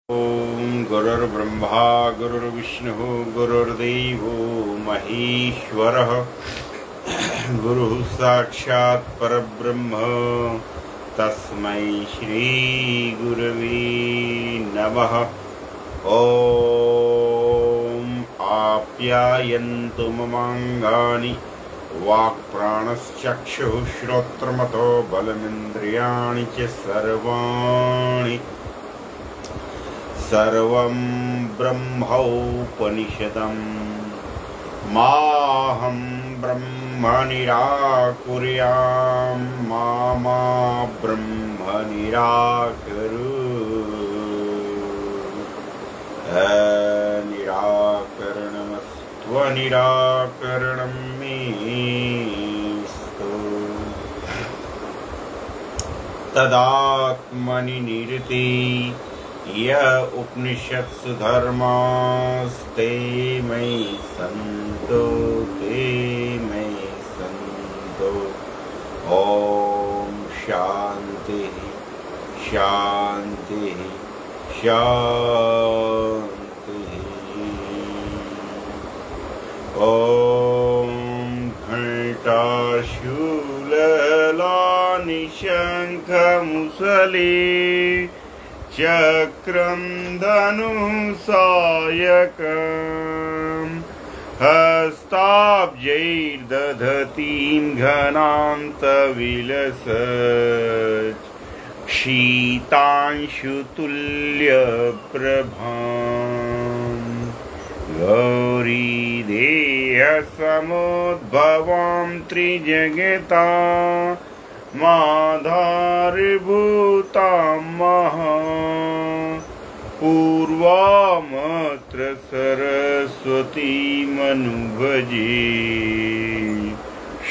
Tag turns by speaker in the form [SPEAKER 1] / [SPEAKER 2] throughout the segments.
[SPEAKER 1] ओम गुरुर्ब्रह्मा गुरुर्विष्णुः गुरुर्देवो महेश्वरः गुरुः साक्षात् परब्रह्म तस्मै श्री गुरवे नमः। ओम आप्यायन्तु ममाङ्गानि वाक्प्राणश्चक्षुः श्रोत्रमतो बलमिन्द्रियाणि च सर्वाणि सर्वं ब्रह्मोपनिषदम् माहं ब्रह्म निराकुर्यां मा ब्रह्म निराकुरु। निराकरणमस्त्वनिराकरणं मेस्तु तदात्मनि निरते य उपनिषत्सु धर्मास्ते मयि सन्तो ते मयि सन्तो। ॐ शान्ति शान्ति शान्ति। ॐ घण्टाशूललानिशङ्खमुसले चक्रं धनुसायकं हस्ताब्जैर्दधतीं घनान्तविलसत् शीतांशुतुल्यप्रभां गौरीदेहसमुद्भवां त्रिजगता माधारभूतां महा पूर्वामत्र सरस्वतीमनुभजे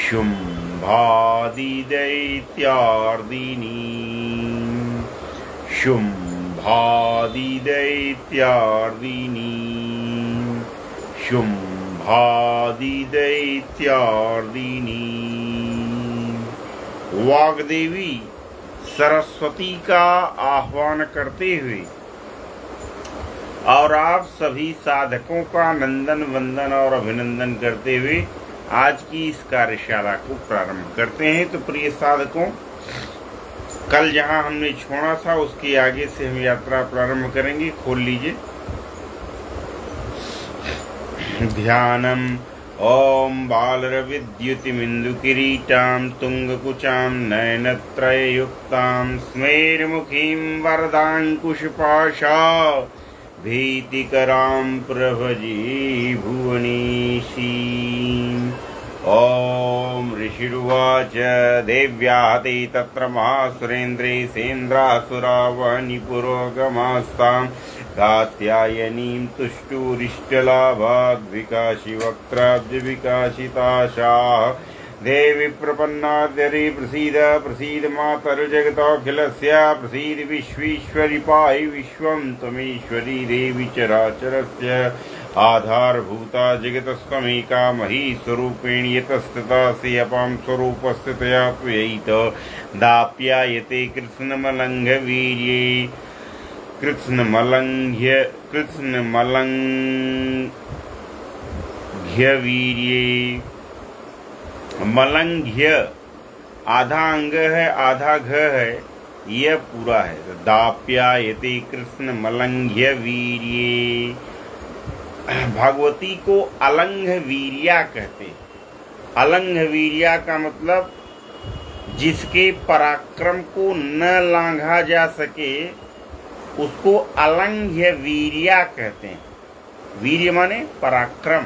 [SPEAKER 1] शुम्भादिदैत्यार्दिनी शुम्भादिदैत्यार्दिनी शुम्भादिदैत्यार्दिनी। वाग्देवी सरस्वती का आह्वान करते हुए और आप सभी साधकों का नंदन वंदन और अभिनंदन करते हुए आज की इस कार्यशाला को प्रारंभ करते हैं। तो प्रिय साधकों, कल जहां हमने छोड़ा था उसके आगे से हम यात्रा प्रारंभ करेंगे। खोल लीजिए ध्यानम। ओम बालरविद्युतिमिन्दुकिरीटां तुंगकुचां नयनत्रययुक्तां स्मेरमुखीं वरदाङ्कुशपाशा भीतिकरां प्रभजे भुवनेशीम्। ॐ ऋषिरुवाच देव्याहते तत्र महासुरेन्द्रे सेन्द्रासुरावनिपुरोगमास्तां कात्यायनीं तुष्टुरिष्टलाभाद्विकाशिवक्त्राब्जविकाशिताशाः देवी प्रपन्नाद्यरि प्रसीद प्रसीद मातर्जगतोऽखिलस्य प्रसीद विश्वेश्वरि पाहि विश्वं त्वमीश्वरी देवी चराचरस्य आधारभूता जगतस्त्वमेका महीस्वरूपेण यतस्थितासि अपां स्वरूपस्थितया त्वयैत दाप्यायते कृत्स्नमलङ्घवीर्ये कृत्स्नमलङ्घ्यवीर्ये। मलंघ्य आधा अंग है आधा घ है, यह पूरा है। तो दाप्यायते कृष्ण मलंघ्य वीर्ये। भगवती को अलंघ वीर्या कहते हैं। अलंघ वीर्या का मतलब जिसके पराक्रम को न लांघा जा सके उसको अलंघ्य वीर्या कहते हैं। वीर्य माने पराक्रम।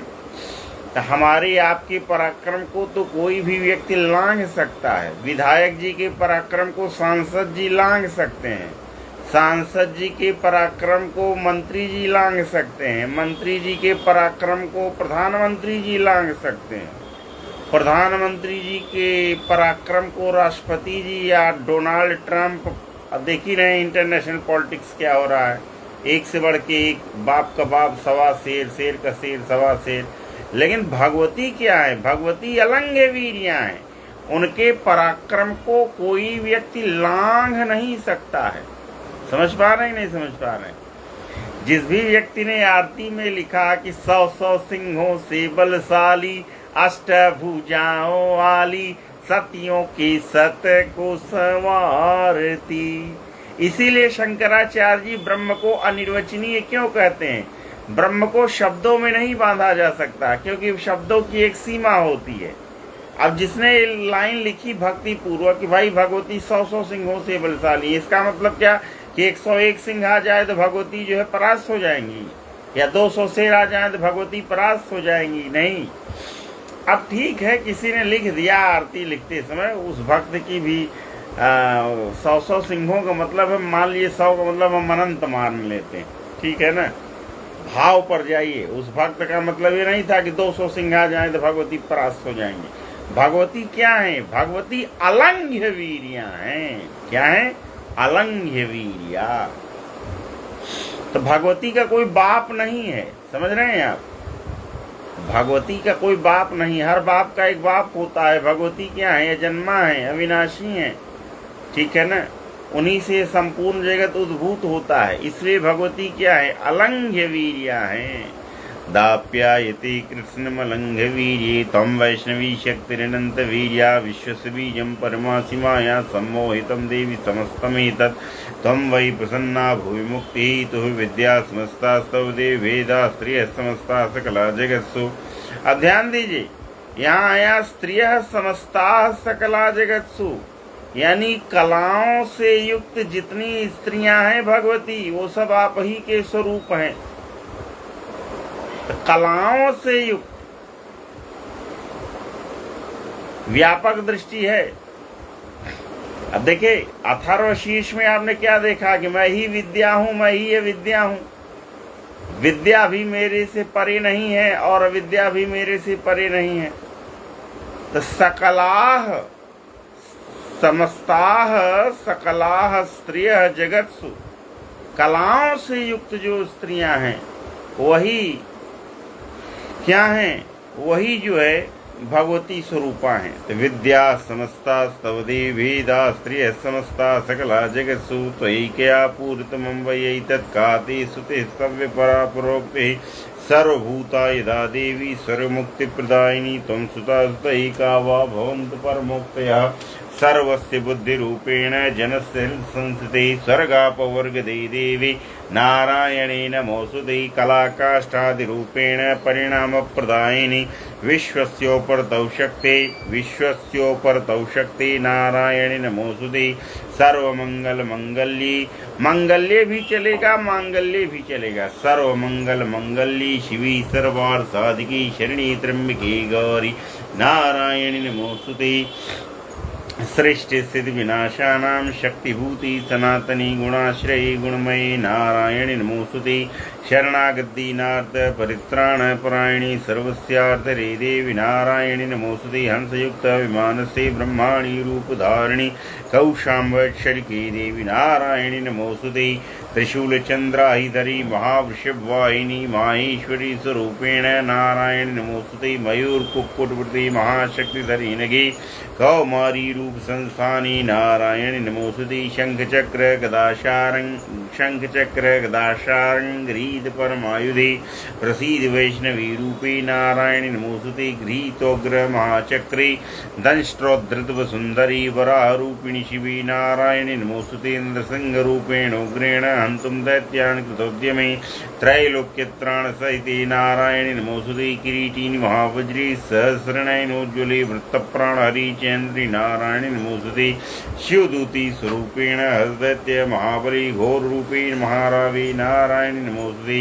[SPEAKER 1] तो हमारे आपके पराक्रम को तो कोई भी व्यक्ति लांघ सकता है। विधायक जी के पराक्रम को सांसद जी लांघ सकते हैं, सांसद जी के पराक्रम को मंत्री जी लांघ सकते हैं, मंत्री जी के पराक्रम को प्रधानमंत्री जी लांघ सकते हैं, प्रधानमंत्री जी के पराक्रम को राष्ट्रपति जी या डोनाल्ड ट्रंप। अब देख ही रहे इंटरनेशनल पॉलिटिक्स क्या हो रहा है, एक से बढ़ के एक, बाप का बाप सवा शेर, शेर का शेर सवा शेर। लेकिन भगवती क्या है? भगवती अलंघ वीर्या है। उनके पराक्रम को कोई व्यक्ति लांघ नहीं सकता है। समझ पा रहे हैं नहीं समझ पा रहे हैं? जिस भी व्यक्ति ने आरती में लिखा कि 100 सिंहों से बलशाली, अष्टभुजाओं वाली, सतियों के सत को संवारती। इसीलिए शंकराचार्य जी ब्रह्म को अनिर्वचनीय क्यों कहते हैं? ब्रह्म को शब्दों में नहीं बांधा जा सकता, क्योंकि शब्दों की एक सीमा होती है। अब जिसने लाइन लिखी भक्ति पूर्वक कि भाई भगवती 100 सिंहों से बलशाली, इसका मतलब क्या कि 101 सिंह आ जाए तो भगवती जो है परास्त हो जाएंगी, या 200 शेर आ जाए तो भगवती परास्त हो जाएंगी? नहीं। अब ठीक है, किसी ने लिख दिया आरती लिखते समय, उस भक्त की भी 100 सिंहों का मतलब है, मान लिए 100 का मतलब हम अनंत मान लेते हैं, ठीक है ना, भाव पर जाइए। उस भक्त का मतलब ये नहीं था कि 200 सिंह आ जाए तो भगवती परास्त हो जाएंगे। भगवती क्या है? भगवती अलंघ्य वीर्या हैं। क्या है? अलंघ्य वीर्या। तो भगवती का कोई बाप नहीं है, समझ रहे हैं आप? भगवती का कोई बाप नहीं, हर बाप का एक बाप होता है। भगवती क्या है? जन्मा है, अविनाशी है, ठीक है ना, उन्हीं से संपूर्ण जगत उद्भूत होता है। इसलिए भगवती क्या है? अलंघ्य वीर्या है। दाप्यायते कृष्णमलंघ्य वीर्ये तम वैष्णवी शक्तिरनंत वीर्या विश्वस्य बीजं परमासि माया सम्मोहितं देवी समस्तमेतत् त्वं वै प्रसन्ना भुवि मुक्तिः तुः विद्या समस्तास्तव देव वेदा स्त्रियः समस्ता सकला जगत्सु। अब ध्यान दीजिए, यहाँ आया स्त्रियः समस्ता सकला जगत्सु, यानी कलाओं से युक्त जितनी स्त्रियां हैं भगवती, वो सब आप ही के स्वरूप हैं। कलाओं से युक्त व्यापक दृष्टि है। अब देखिए, अथर्वशीर्ष में आपने क्या देखा कि मैं ही विद्या हूं, मैं ही ये विद्या हूं। विद्या भी मेरे से परे नहीं है और अविद्या भी मेरे से परे नहीं है। तो सकलाह समस्ताः सकलाः स्त्रियः जगत्सु, कलाओं से युक्त जो स्त्रियां हैं वही क्या हैं? वही जो है भगवती स्वरूपा हैं। तो विद्या समस्ता स्तवदे वेदा स्त्रियः समस्ता सकला जगत्सु त्वयैकया पूरितमं वै तत्काते सुते स्तव्य परा प्रोक्ते सर्वभूता यदा देवी सर्वमुक्तिप्रदायिनी त्वं सुता सुतैका वा भवन्तु परमोक्तयः सर्वस्य बुद्धिरूपेण जनस्य संस्थिते स्वर्गापवर्गदे देवी नारायणे नमोऽस्तुते कलाकाष्ठादिरूपेण परिणामप्रदायिनी विश्वस्योपरतौ शक्ति नारायणे नमोऽस्तुते सर्वमंगल मंगल्ये, मंगल्ये भी चलेगा, मांगल्ये भी चलेगा। सर्वमंगल मंगल्ये शिवी सर्वार्थ साधिकी शरणी त्र्यंबके गौरी नारायणी नमोऽस्तुते सृष्टि स्थिति विनाशानां शक्तिभूति सनातनी गुणाश्रयी गुणमयी नारायणी नमोस्तुते शरणागतिनाथ परित्राण परायणी सर्वस्यार्थ रे देवी नारायणी नमोस्तुते हंसयुक्त विमानसे ब्रह्माणी रूपधारिणी कौशाम्बशरिके देवी नारायणी नमोस्तुते त्रिशूल चंद्राहिधरी महावृषभवाहिनी माहेश्वरी स्वरूपेण नारायणी नमोस्तुते मयूर कुक्कुटवृत्ति महाशक्तिधरी नगे कौमारी रूप संस्थानी नारायणी नमोस्तुते शंखचक्र गदाशारंग गृहीत परमायुधे प्रसीद वैष्णवी रूपे नारायणी नमोस्तुते गृहीतोग्र महाचक्रे दंष्ट्रोद्धृत सुंदरी वराह रूपिणी शिवी नारायणी नमोस्तुते नृसिंह रूपेण उग्रेण हंतुम दैत्यान् कृतोद्यमे त्रैलोक्यत्राण सहिते नारायणी नमोस्तुते किरीटिनी महावज्री सहस्रनयनोज्ज्वले वृत्तप्राणहरि चेन्द्री नारायणी नमोस्तुते शिवदूती स्वरूपेण हृदय महाबली घोर रूपेण महारावे नारायणी नमोस्तुते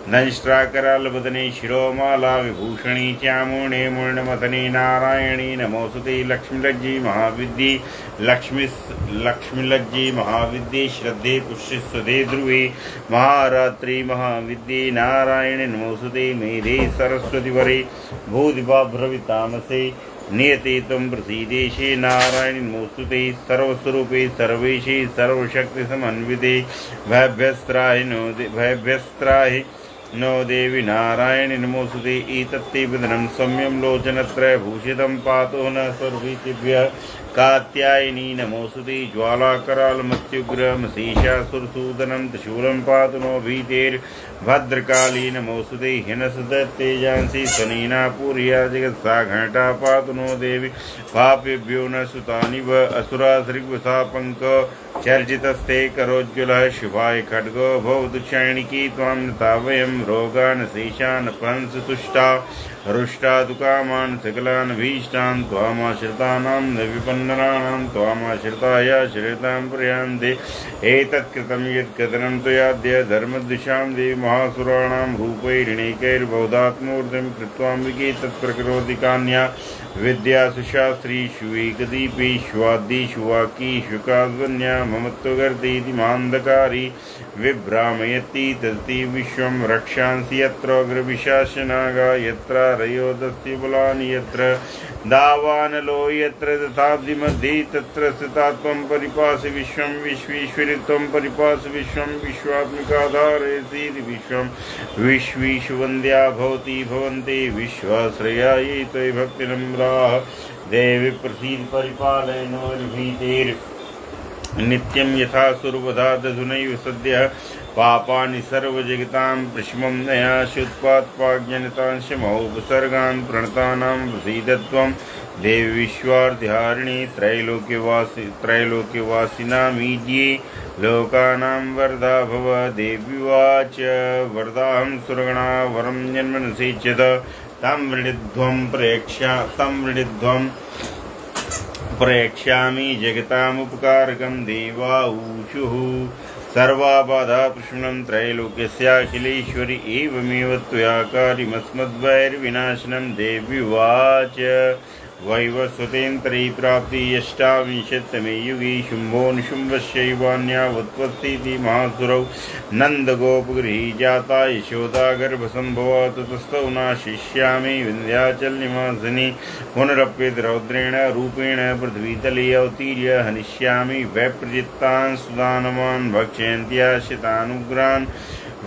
[SPEAKER 1] दंष्ट्राकरालबदने शिरोमाला विभूषणी चामुणे मूर्णमथने नारायणी नमोस्तुते लक्ष्मीलज्जी महाविद्ये लक्ष्मीलज्जी महाविद्ये श्रद्धे पुष्यस्वदे ध्रुवे महारात्रि महाविद्ये नारायणी नमोस्तुते मेधे सरस्वती वरे भूदिवाभ्रवितामसे नियते त्वं प्रसीदेशे नारायणी नमोस्तुते सर्वस्वरूपे सर्वेशे सर्वशक्ति समन्विते भयभ्यस्त्राहि नो देवी नारायणी नमोस्तुते एतत्ते विधनं सम्यं लोचनत्रय भूषितं पातो न सर्वेभ्यः कात्यायनी नमोऽस्तुते ज्वालाकरालमत्युग्रमशेषासुरसूदनं त्रिशूलं पातु नो भीतेर्भद्रकाली नमोऽस्तुते हिनसदत्तेजांसि स्वनेना पूर्या जगत्सा घंटा पातु नो देवी पापेभ्यो न सुतानि व असुरासृग्वसापङ्क चर्जितस्ते करोज्ज्वलः शुभाय खड्गो भवतु क्षैणिकी त्वां नता वयं रोगान् शेषान् पंसतुष्टा हरुष्टा दुकामान् सकलान् भीष्टान् त्वामाश्रितानां न विपन्ननानां त्वामाश्रिताय श्रितां प्रयान्ते एतत्कृतं यत्कथनं त्वयाद्य धर्मद्विषां देवी महासुराणां रूपैरिणैकैर्बहुधात्मूर्तिं कृत्वाम्बिके तत्प्रकरोति कान्या विद्यासुशास्त्रीषु एकदीपेष्वाद्येषु वाक्येषु काव्यन्या ममत्वगर्तेति मान्धकारी विभ्रामयति तस्ति विश्वं रक्षांसि यत्रोग्रविशासनागा यत्र रयोदस्ति बलानि यत्र दावानलो यत्र तथाब्धिमध्ये तत्र स्थितात्वं परिपासि विश्वं विश्वेश्वरित्वं परिपासि विश्वं विश्वात्मिकाधारयसीति विश्वं विश्वेषु वन्द्या भवति भवन्ते विश्वाश्रया ये त्वयि भक्तिनम्राः देवी प्रसीद परिपालय नो निर्भीतेर् नित्यं यथा सुरवधा दधुनैव सद्यः पापानि सर्वजगतां प्रशमं नया शुत्पात्पाज्ञनितांशमौपसर्गान् प्रणतानां प्रसीदत्वं देवी विश्वार्थिहारिणी त्रैलोक्यवासिनामीड्ये लोकानां वरदा भव देव्युवाच वरदाहं सुरगणा वरं जन्मनसेच्यत तं वृणिध्वं प्रयक्ष्यामि जगतामुपकारकं देवा ऊषुः सर्वाबाधा प्रशमनं त्रैलोक्यस्याखिलेश्वरि एवमेव त्वया कार्यमस्मद्वैर्विनाशनं देव्युवाच वैवस्वतेन्तरे प्राप्ति अष्टाविंशत्तमे युगे शुम्भो निशुम्भस्यैवान्यावुत्पत्तीति महासुरौ नन्दगोपगृही जाता यशोदा गर्भसम्भवा ततस्तौ नाशिष्यामि विन्ध्याचलनिवासिनी पुनरप्येत रौद्रेण रूपेण पृथ्वीतले अवतीर्य हनिष्यामि वैप्रजित्तान् सुदानवान् भक्षयन्त्याशितानुग्रान्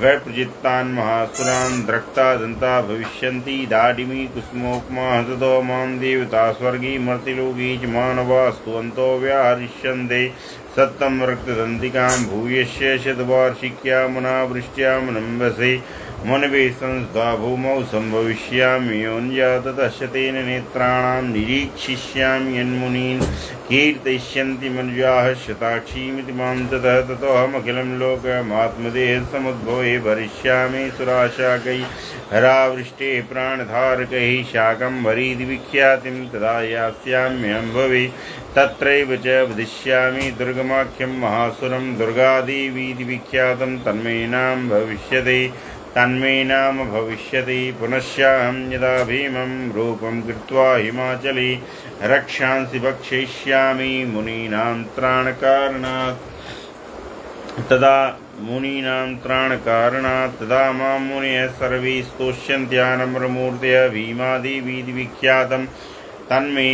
[SPEAKER 1] वैप्रजित्तान् महासुरान् द्रक्ता दन्ता भविष्यन्ति दाडिमी कुसुमोपमा ततो मां देवता स्वर्गी मर्तिलोकी च मानवास्तुवन्तो व्याहरिष्यन्ते सत्तं रक्तदन्तिकां भूयस्य शतवार्षिक्या मुनावृष्ट्या मुनम्बसे मनवे संस्था भूमौ सम्भविष्यामि योऽन्याततश्च तेन नेत्राणां निरीक्षिष्यामि यन्मुनीन् कीर्तयिष्यन्ति मनुजाः शताक्षीमिति मां ततः ततोऽहमखिलं लोकमात्मदेहसमुद्भवे भरिष्यामि सुराशाकैः हरावृष्टे प्राणधारकैः शाकम्भरीति विख्यातिं तदा यास्याम्यहं भवे तत्रैव च वदिष्यामि दुर्गमाख्यं महासुरं दुर्गादेवीति विख्यातं तन्मे नाम भविष्यति पुनश्चाहं यदा भीमं रूपं कृत्वा हिमाचले रक्षांसि भक्षयिष्यामि मुनीनां त्राणकारणात् तदा मां मुनयः सर्वे स्तोष्यन्त्यानम्रमूर्तयः भीमादेवीति विख्यातं तन्मे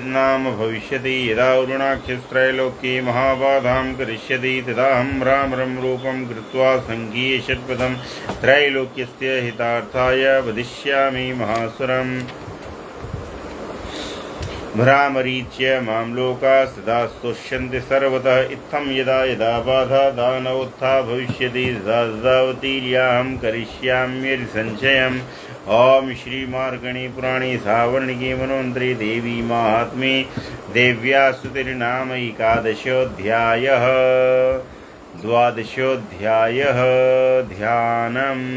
[SPEAKER 1] नाम भविष्यति यदा अरुणाख्यस्त्रैलोक्ये महाबाधां करिष्यति तदाहं रामरं रूपं कृत्वा सङ्घीय षट्पदं त्रैलोक्यस्य हितार्थाय वदिष्यामि महासुरम् भ्रामरीच्य मां लोकाः सदा स्तुष्यन्ति सर्वतः इत्थं यदा यदा बाधा दानवोत्था भविष्यति तदावतीर्याहं करिष्याम्यरिसञ्चयम् ओम श्री मार्गणे पुराणे सावर्णिके मनोन्तरे देवी माहात्म्ये देव्या स्तुतिर्नाम एकादशोऽध्यायः द्वादशोऽध्यायः ध्यानम्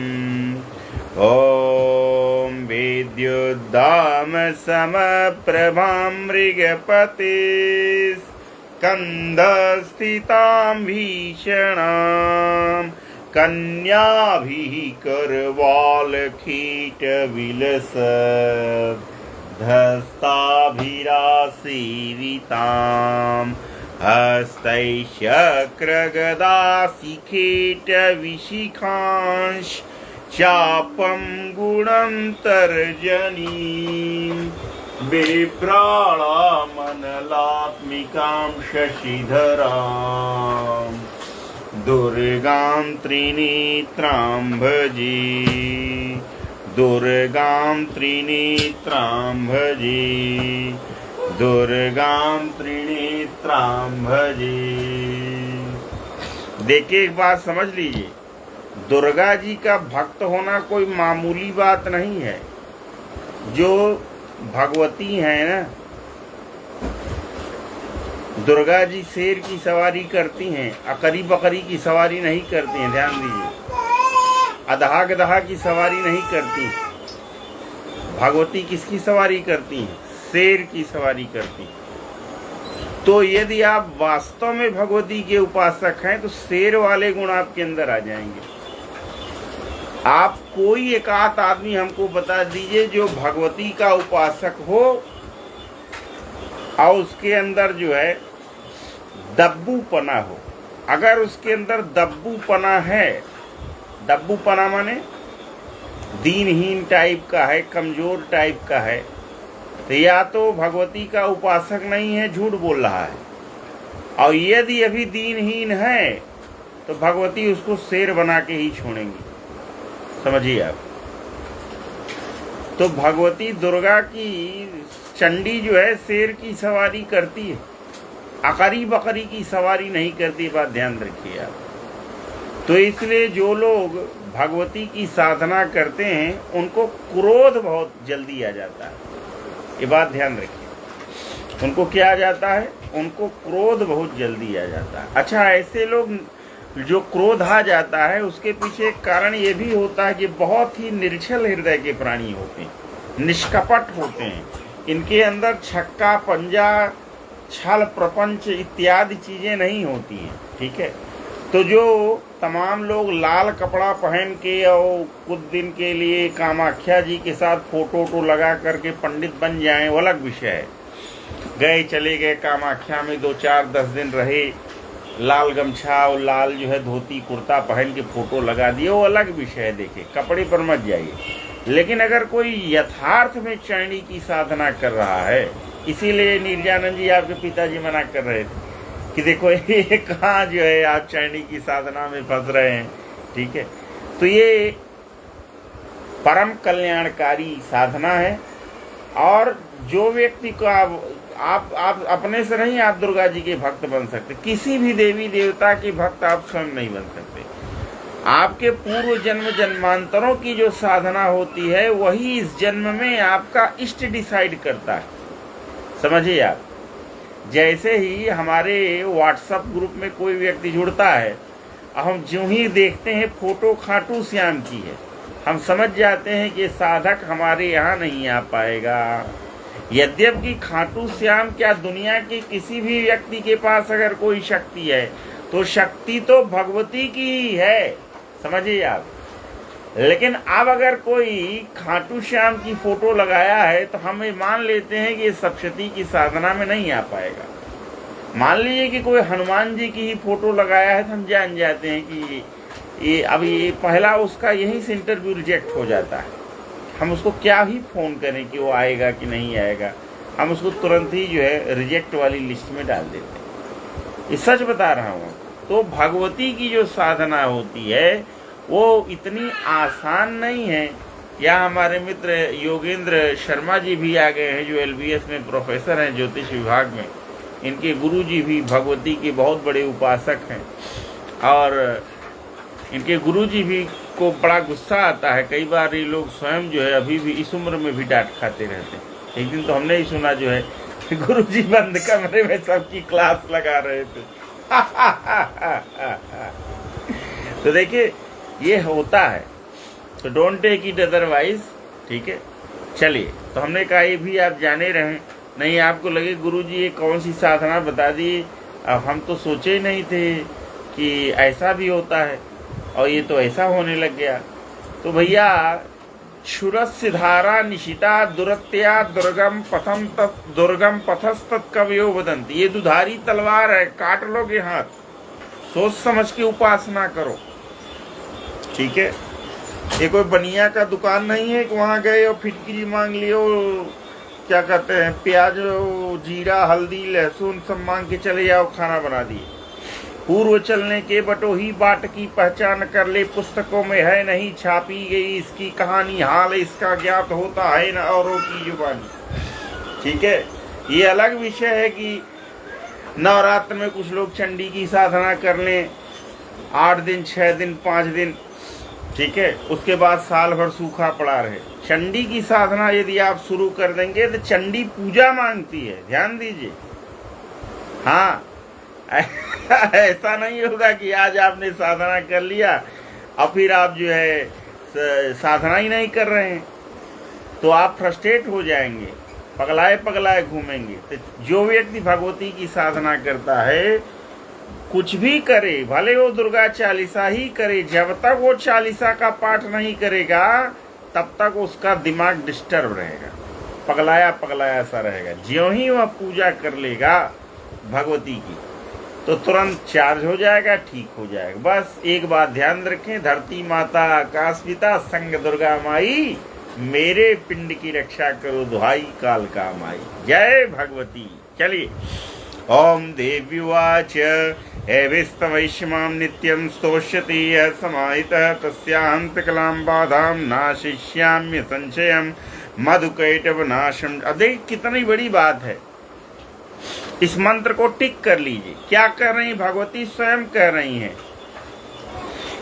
[SPEAKER 1] ॐ वेद्योद्दाम समप्रभां मृगपतिस्कन्धस्थितां भीषणाम् कन्याभिः करवालकीटविलसद्धस्ताभिरासेवितां हस्तैश्चक्रगदाशिखेटविशिखांश चापं गुणं तर्जनीं बिभ्राणामनलात्मिकां शशिधराम् दुर्गां त्रिनेत्रां भजे दुर्गां त्रिनेत्रां भजे दुर्गां त्रिनेत्रां भजे। देखिए एक बात समझ लीजिए, दुर्गा जी का भक्त होना कोई मामूली बात नहीं है। जो भगवती है ना, दुर्गा जी शेर की सवारी करती हैं, अकरी बकरी की सवारी नहीं करती हैं, ध्यान दीजिए। अदहा गदहा की सवारी नहीं करती। भगवती किसकी सवारी करती हैं? शेर की सवारी करती हैं। तो यदि आप वास्तव में भगवती के उपासक हैं तो शेर वाले गुण आपके अंदर आ जाएंगे। आप कोई एक आध आदमी हमको बता दीजिए जो भगवती का उपासक हो और उसके अंदर जो है दब्बूपना हो। अगर उसके अंदर दब्बूपना है, दब्बूपना माने दीनहीन टाइप का है, कमजोर टाइप का है, तो या तो भगवती का उपासक नहीं है, झूठ बोल रहा है। और यदि अभी दीनहीन है तो भगवती उसको शेर बना के ही छोड़ेंगी, समझिए आप। तो भगवती दुर्गा की चंडी जो है शेर की सवारी करती है, अकरी बकरी की सवारी नहीं करती, बात ध्यान रखिए आप। तो इसलिए जो लोग भगवती की साधना करते हैं उनको क्रोध बहुत जल्दी आ जाता है, ये बात ध्यान रखिए। उनको क्या आ जाता है? उनको क्रोध बहुत जल्दी आ जाता है। अच्छा, ऐसे लोग जो क्रोध आ जाता है उसके पीछे एक कारण ये भी होता है कि बहुत ही निर्छल हृदय के प्राणी होते हैं, निष्कपट होते हैं। इनके अंदर छक्का पंजा छल प्रपंच इत्यादि चीजें नहीं होती हैं, ठीक है। तो जो तमाम लोग लाल कपड़ा पहन के और कुछ दिन के लिए कामाख्या जी के साथ फोटो लगा करके पंडित बन जाएं, वो अलग विषय है। गए चले गए कामाख्या में 2-4-10 दिन रहे, लाल गमछा और लाल जो है धोती कुर्ता पहन के फोटो लगा दिए, वो अलग विषय है। देखिए, कपड़े पर मत जाइए। लेकिन अगर कोई यथार्थ में चरणी की साधना कर रहा है, इसीलिए निर्जानंद जी आपके पिताजी मना कर रहे थे कि देखो ये कहाँ जो है आप चरणी की साधना में फंस रहे हैं, ठीक है। तो ये परम कल्याणकारी साधना है। और जो व्यक्ति को आप अपने से नहीं, आप दुर्गा जी के भक्त बन सकते, किसी भी देवी देवता के भक्त आप स्वयं नहीं बन सकते। आपके पूर्व जन्म जन्मांतरों की जो साधना होती है वही इस जन्म में आपका इष्ट डिसाइड करता है, समझिए आप। जैसे ही हमारे व्हाट्सएप ग्रुप में कोई व्यक्ति जुड़ता है, हम जो ही देखते हैं फोटो खाटू श्याम की है, हम समझ जाते हैं कि साधक हमारे यहाँ नहीं आ पाएगा। यद्यपि खाटू श्याम क्या दुनिया के किसी भी व्यक्ति के पास अगर कोई शक्ति है तो शक्ति तो भगवती की ही है, समझिए आप। लेकिन अब अगर कोई खाटू श्याम की फोटो लगाया है तो हम ये मान लेते हैं कि ये सप्तशती की साधना में नहीं आ पाएगा। मान लीजिए कि कोई हनुमान जी की ही फोटो लगाया है तो हम जान जाते हैं कि ये अब ये पहला उसका यहीं से इंटरव्यू रिजेक्ट हो जाता है। हम उसको क्या ही फोन करें कि वो आएगा कि नहीं आएगा, हम उसको तुरंत ही जो है रिजेक्ट वाली लिस्ट में डाल देते हैं। ये सच बता रहा हूँ। तो भगवती की जो साधना होती है वो इतनी आसान नहीं है। या हमारे मित्र योगेंद्र शर्मा जी भी आ गए हैं जो LBS में प्रोफेसर हैं ज्योतिष विभाग में। इनके गुरु जी भी भगवती के बहुत बड़े उपासक हैं और इनके गुरु जी भी को बड़ा गुस्सा आता है। कई बार ये लोग स्वयं जो है अभी भी इस उम्र में भी डांट खाते रहते हैं। एक दिन तो हमने ही सुना जो है गुरु जी बंद कमरे में सबकी क्लास लगा रहे थे। तो देखिए ये होता है, तो डोंट टेक इट अदरवाइज, ठीक है। चलिए, तो हमने कहा ये भी आप जाने रहे, नहीं आपको लगे गुरुजी ये कौन सी साधना बता दी, अब हम तो सोचे ही नहीं थे कि ऐसा भी होता है और ये तो ऐसा होने लग गया। तो भैया क्षुरस्य धारा निशिता दुरत्या दुर्गम पथस्तत् कवयो वदन्ति, ये दुधारी तलवार है, काट लोगे हाथ, सोच समझ के उपासना करो, ठीक है। ये कोई बनिया का दुकान नहीं है कि वहां गए और फिटकिरी मांग लियो, क्या कहते हैं, प्याज जीरा हल्दी लहसुन सब मांग के चले जाओ, खाना बना दिए। पूर्व चलने के बटो ही बाट की पहचान कर ले, पुस्तकों में है नहीं छापी गई इसकी कहानी, हाल इसका ज्ञात होता है न औरों की जुबानी, ठीक है। ये अलग विषय है कि नवरात्र में कुछ लोग चंडी की साधना कर लें 8 दिन 6 दिन 5 दिन, ठीक है, उसके बाद साल भर सूखा पड़ा रहे। चंडी की साधना यदि आप शुरू कर देंगे तो चंडी पूजा मांगती है, ध्यान दीजिए। हाँ ऐसा नहीं होगा कि आज आपने साधना कर लिया और फिर आप जो है साधना ही नहीं कर रहे हैं, तो आप फ्रस्ट्रेट हो जाएंगे, पगलाए पगलाए घूमेंगे। तो जो व्यक्ति भगवती की साधना करता है, कुछ भी करे, भले वो दुर्गा चालीसा ही करे, जब तक वो चालीसा का पाठ नहीं करेगा तब तक उसका दिमाग डिस्टर्ब रहेगा, पगलाया पगलाया सा रहेगा। ज्यों ही वह पूजा कर लेगा भगवती की तो तुरंत चार्ज हो जाएगा, ठीक हो जाएगा। बस एक बात ध्यान रखें, धरती माता आकाश पिता संग दुर्गा माई, मेरे पिंड की रक्षा करो दुहाई काल का माई। जय भगवती। चलिए, ओम देव्युवाच एविस्तवैष्मां नित्यं स्तोष्यति यः समाहितः तस्याहंतकलां बाधां नाशिष्याम्य संशयं मधुकैटवनाशम। अधिक कितनी बड़ी बात है, इस मंत्र को टिक कर लीजिए। क्या कर रही भगवती? स्वयं कह रही हैं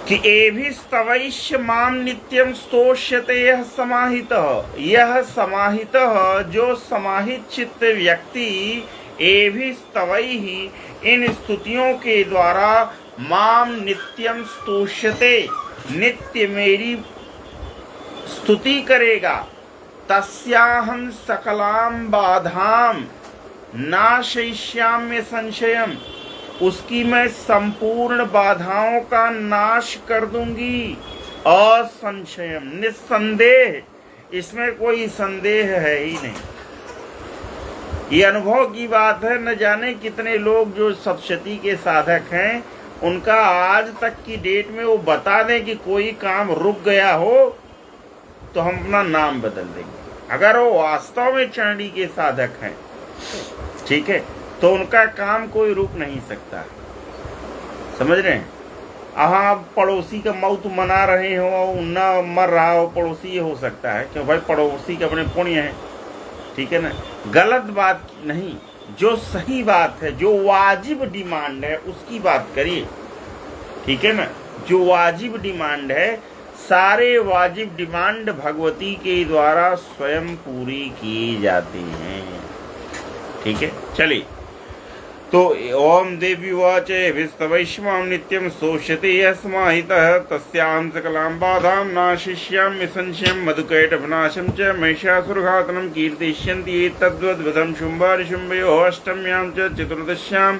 [SPEAKER 1] कि एभिस्तवैष्य माम नित्यम स्तोष्यते यह समाहितः। यह समाहितः, जो समाहित चित्त व्यक्ति, एभिस्तवैहि, इन स्तुतियों के द्वारा, माम नित्यम स्तोष्यते, नित्य मेरी स्तुति करेगा, तस्याहं सकलाम बाधाम नाशयिष्याम्य संशयम, उसकी मैं संपूर्ण बाधाओं का नाश कर दूंगी। असंशयम, निस्संदेह, इसमें कोई संदेह है ही नहीं। ये अनुभव की बात है। न जाने कितने लोग जो सप्तशती के साधक हैं, उनका आज तक की डेट में वो बता दें कि कोई काम रुक गया हो तो हम अपना नाम बदल देंगे। अगर वो वास्तव में चंडी के साधक हैं, ठीक है, तो उनका काम कोई रुक नहीं सकता। समझ रहे हैं? आप पड़ोसी का मौत मना रहे हो, न मर रहा हो पड़ोसी, ये हो सकता है, क्यों भाई, पड़ोसी के अपने पुण्य है, ठीक है ना। गलत बात नहीं, जो सही बात है, जो वाजिब डिमांड है उसकी बात करिए, ठीक है ना। जो वाजिब डिमांड है, सारे वाजिब डिमांड भगवती के द्वारा स्वयं पूरी की जाती हैं, ठीक है। चलिए, तो ओम देवी वाच विस्तवैष्मां नित्यं स्तोष्यते यः समाहितः तस्यां सकलां बाधां नाशिष्याम्य संशयं मधुकैटभनाशं च महिषासुरघातनं कीर्तिष्यन्ति एतद्वद्विधं शुम्भारिशुम्भयोः अष्टम्यां च चतुर्दश्यां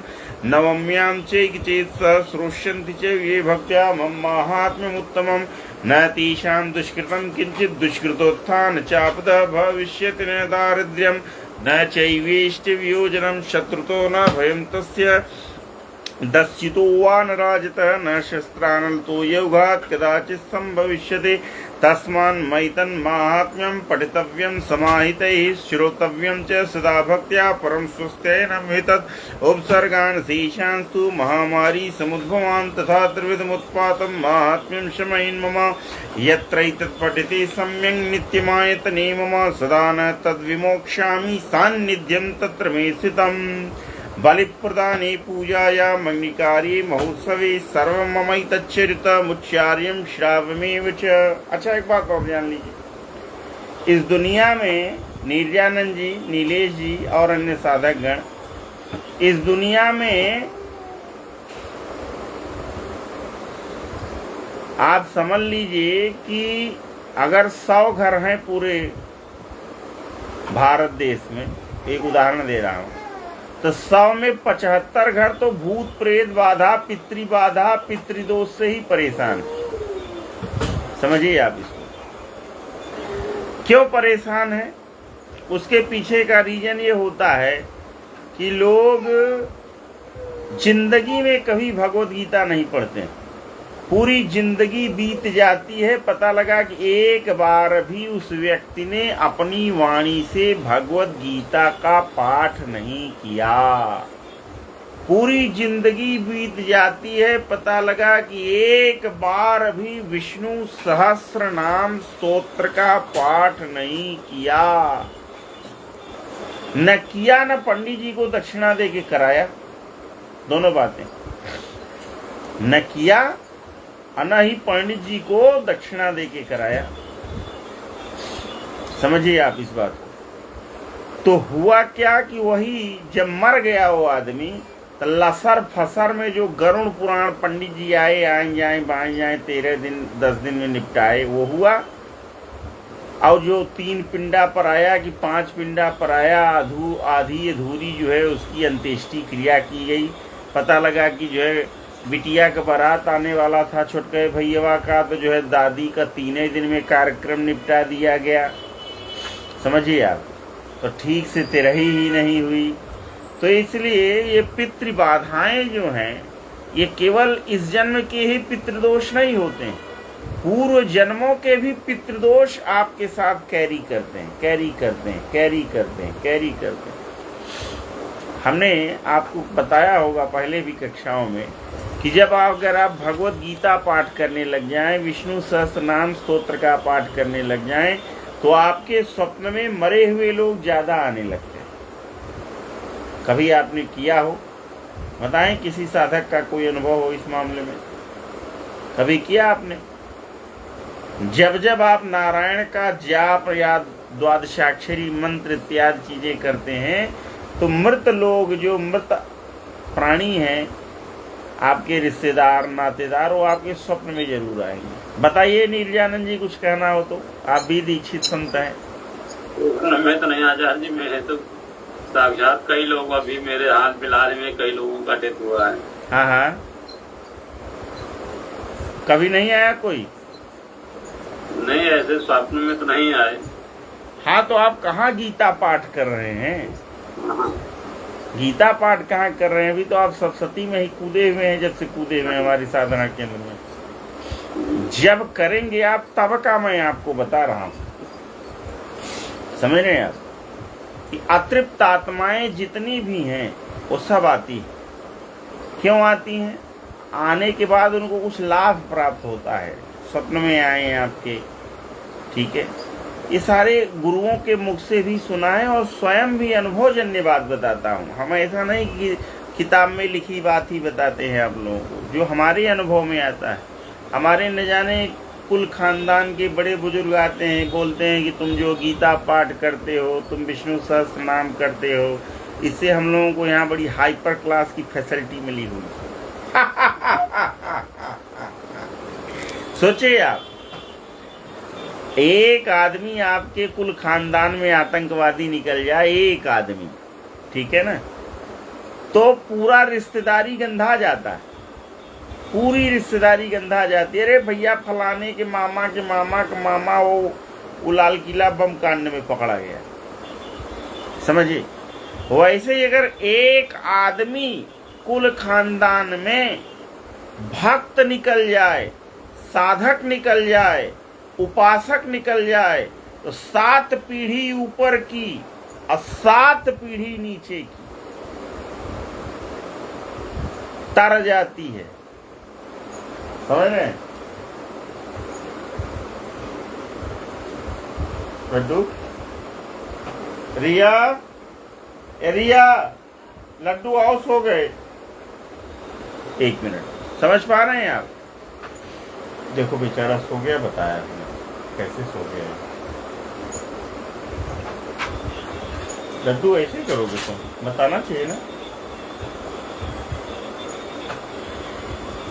[SPEAKER 1] नवम्यां चैकचेत् सह श्रोष्यन्ति च ये भक्त्या मम माहात्म्यमुत्तमं न तेषां दुष्कृतं किञ्चित् दुष्कृतोत्थान चापदः भविष्यति न दारिद्र्यं न चैवेष्टि वियोजनं शत्रुतो न भयं तस्य दस्युतो वा न राजतः न शस्त्रानलतो यौघात् कदाचित् संभविष्यति तस्मान्मैतन् माहात्म्यं पठितव्यं समाहितैः श्रोतव्यं च सदा भक्त्या परं स्वस्तेन विहितत् उपसर्गान् शेषांस्तु महामारी समुद्भवान् तथा त्रिविधमुत्पातं माहात्म्यं शमयन् मम यत्रैतत् पठिते सम्यक् नित्यमायतने मम सदा न तद्विमोक्ष्यामि सान्निध्यं तत्र मे स्थितम् बलिप्रदाने पूजाया मग्निकार्ये महोत्सवे सर्वं ममैतच्चरितमुच्चार्यं श्रावमेव च। अच्छा, एक बात और जान लीजिए, इस दुनिया में निर्जानंद जी, नीलेश जी और अन्य साधकगण, इस दुनिया में आप समझ लीजिए कि अगर 100 घर हैं पूरे भारत देश में, एक उदाहरण दे रहा हूं, तो 100 में 75 घर तो भूत प्रेत बाधा, पितृदोष से ही परेशान। समझिए आप इसको, क्यों परेशान है? उसके पीछे का रीजन ये होता है कि लोग जिंदगी में कभी भगवत गीता नहीं पढ़ते, पूरी जिंदगी बीत जाती है, पता लगा कि एक बार भी उस व्यक्ति ने अपनी वाणी से भगवत गीता का पाठ नहीं किया। पूरी जिंदगी बीत जाती है, पता लगा कि एक बार भी विष्णु सहस्र नाम स्तोत्र का पाठ नहीं किया। न किया न पंडित जी को दक्षिणा दे के कराया, दोनों बातें। न किया और न ही पंडित जी को दक्षिणा दे के कराया। समझिए आप इस बात को। तो हुआ क्या कि वही जब मर गया वो आदमी, तो लसर फसर में जो गरुड़ पुराण पंडित जी आए जाए बाएं जाए 13 दिन 10 दिन में निपटाए वो हुआ। और जो 3 पिंडा पर आया कि 5 पिंडा पर आया, आधी अधूरी जो है उसकी अंत्येष्टि क्रिया की गई। पता लगा कि जो है बिटिया का बारात आने वाला था छोटके भैया का, तो जो है दादी का 3 दिन में कार्यक्रम निपटा दिया गया। समझिए आप। तो ठीक से तिरही ही नहीं हुई। तो इसलिए ये पितृ बाधाएं जो हैं ये केवल इस जन्म के ही पितृदोष नहीं होते हैं, पूर्व जन्मों के भी पितृदोष आपके साथ कैरी करते हैं। हमने आपको बताया होगा पहले भी कक्षाओं में कि जब अगर आप भगवत गीता पाठ करने लग जाएं, विष्णु सहस्त्रनाम स्तोत्र का पाठ करने लग जाएं, तो आपके स्वप्न में मरे हुए लोग ज्यादा आने लगते हैं। कभी आपने किया हो? बताएं किसी साधक का कोई अनुभव हो इस मामले में, कभी किया आपने? जब आप नारायण का जाप या द्वादशाक्षरी मंत्र इत्यादि चीजें करते हैं, तो मृत लोग जो मृत प्राणी हैं, आपके रिश्तेदार नातेदार, वो आपके स्वप्न में जरूर आएंगे। बताइए नीलजानंद जी, कुछ कहना हो तो। आप भी दीक्षित संत हैं।
[SPEAKER 2] मैं तो नहीं आचार्य जी, मैं तो साक्षात कई लोग, अभी मेरे हाथ फिलहाल में कई लोगों का डेथ हुआ है।
[SPEAKER 1] हाँ, कभी नहीं आया कोई?
[SPEAKER 2] नहीं, ऐसे स्वप्न में तो नहीं आए।
[SPEAKER 1] हाँ, तो आप कहाँ गीता पाठ कर रहे हैं? गीता पाठ कहाँ कर रहे हैं? अभी तो आप सप्तशती में ही कूदे हुए हैं, जब से कूदे हुए हैं हमारी साधना केंद्र में। जब करेंगे आप तब का मैं आपको बता रहा हूं। समझ रहे हैं आप कि अतृप्त आत्माएं जितनी भी हैं वो सब आती हैं। क्यों आती हैं? आने के बाद उनको कुछ लाभ प्राप्त होता है। स्वप्न में आए हैं आपके, ठीक है। ये सारे गुरुओं के मुख से भी सुना है और स्वयं भी अनुभवजन्य बात बताता हूँ। हम ऐसा नहीं कि किताब में लिखी बात ही बताते हैं आप लोगों को, जो हमारे अनुभव में आता है। हमारे न जाने कुल खानदान के बड़े बुजुर्ग आते हैं, बोलते हैं कि तुम जो गीता पाठ करते हो, तुम विष्णु सहस्त्र नाम करते हो, इससे हम लोगों को यहाँ बड़ी हाइपर क्लास की फैसिलिटी मिली हुई। सोचिए आप, एक आदमी आपके कुल खानदान में आतंकवादी निकल जाए, एक आदमी, ठीक है ना, तो पूरा रिश्तेदारी गंधा जाता है, पूरी रिश्तेदारी गंधा जाती है। अरे भैया फलाने के मामा के मामा का मामा वो लाल किला बम कांड में पकड़ा गया। समझिए, वैसे ही अगर एक आदमी कुल खानदान में भक्त निकल जाए, साधक निकल जाए, उपासक निकल जाए, तो 7 पीढ़ी ऊपर की और 7 पीढ़ी नीचे की तर जाती है। समझ रहे हैं? लड्डू, रिया, रिया, लड्डू आओ, सो गए। 1 मिनट, समझ पा रहे हैं आप? देखो बेचारा सो गया, बताया कैसे सो गया। लड्डू ऐसे करोगे तुम? बताना चाहिए ना।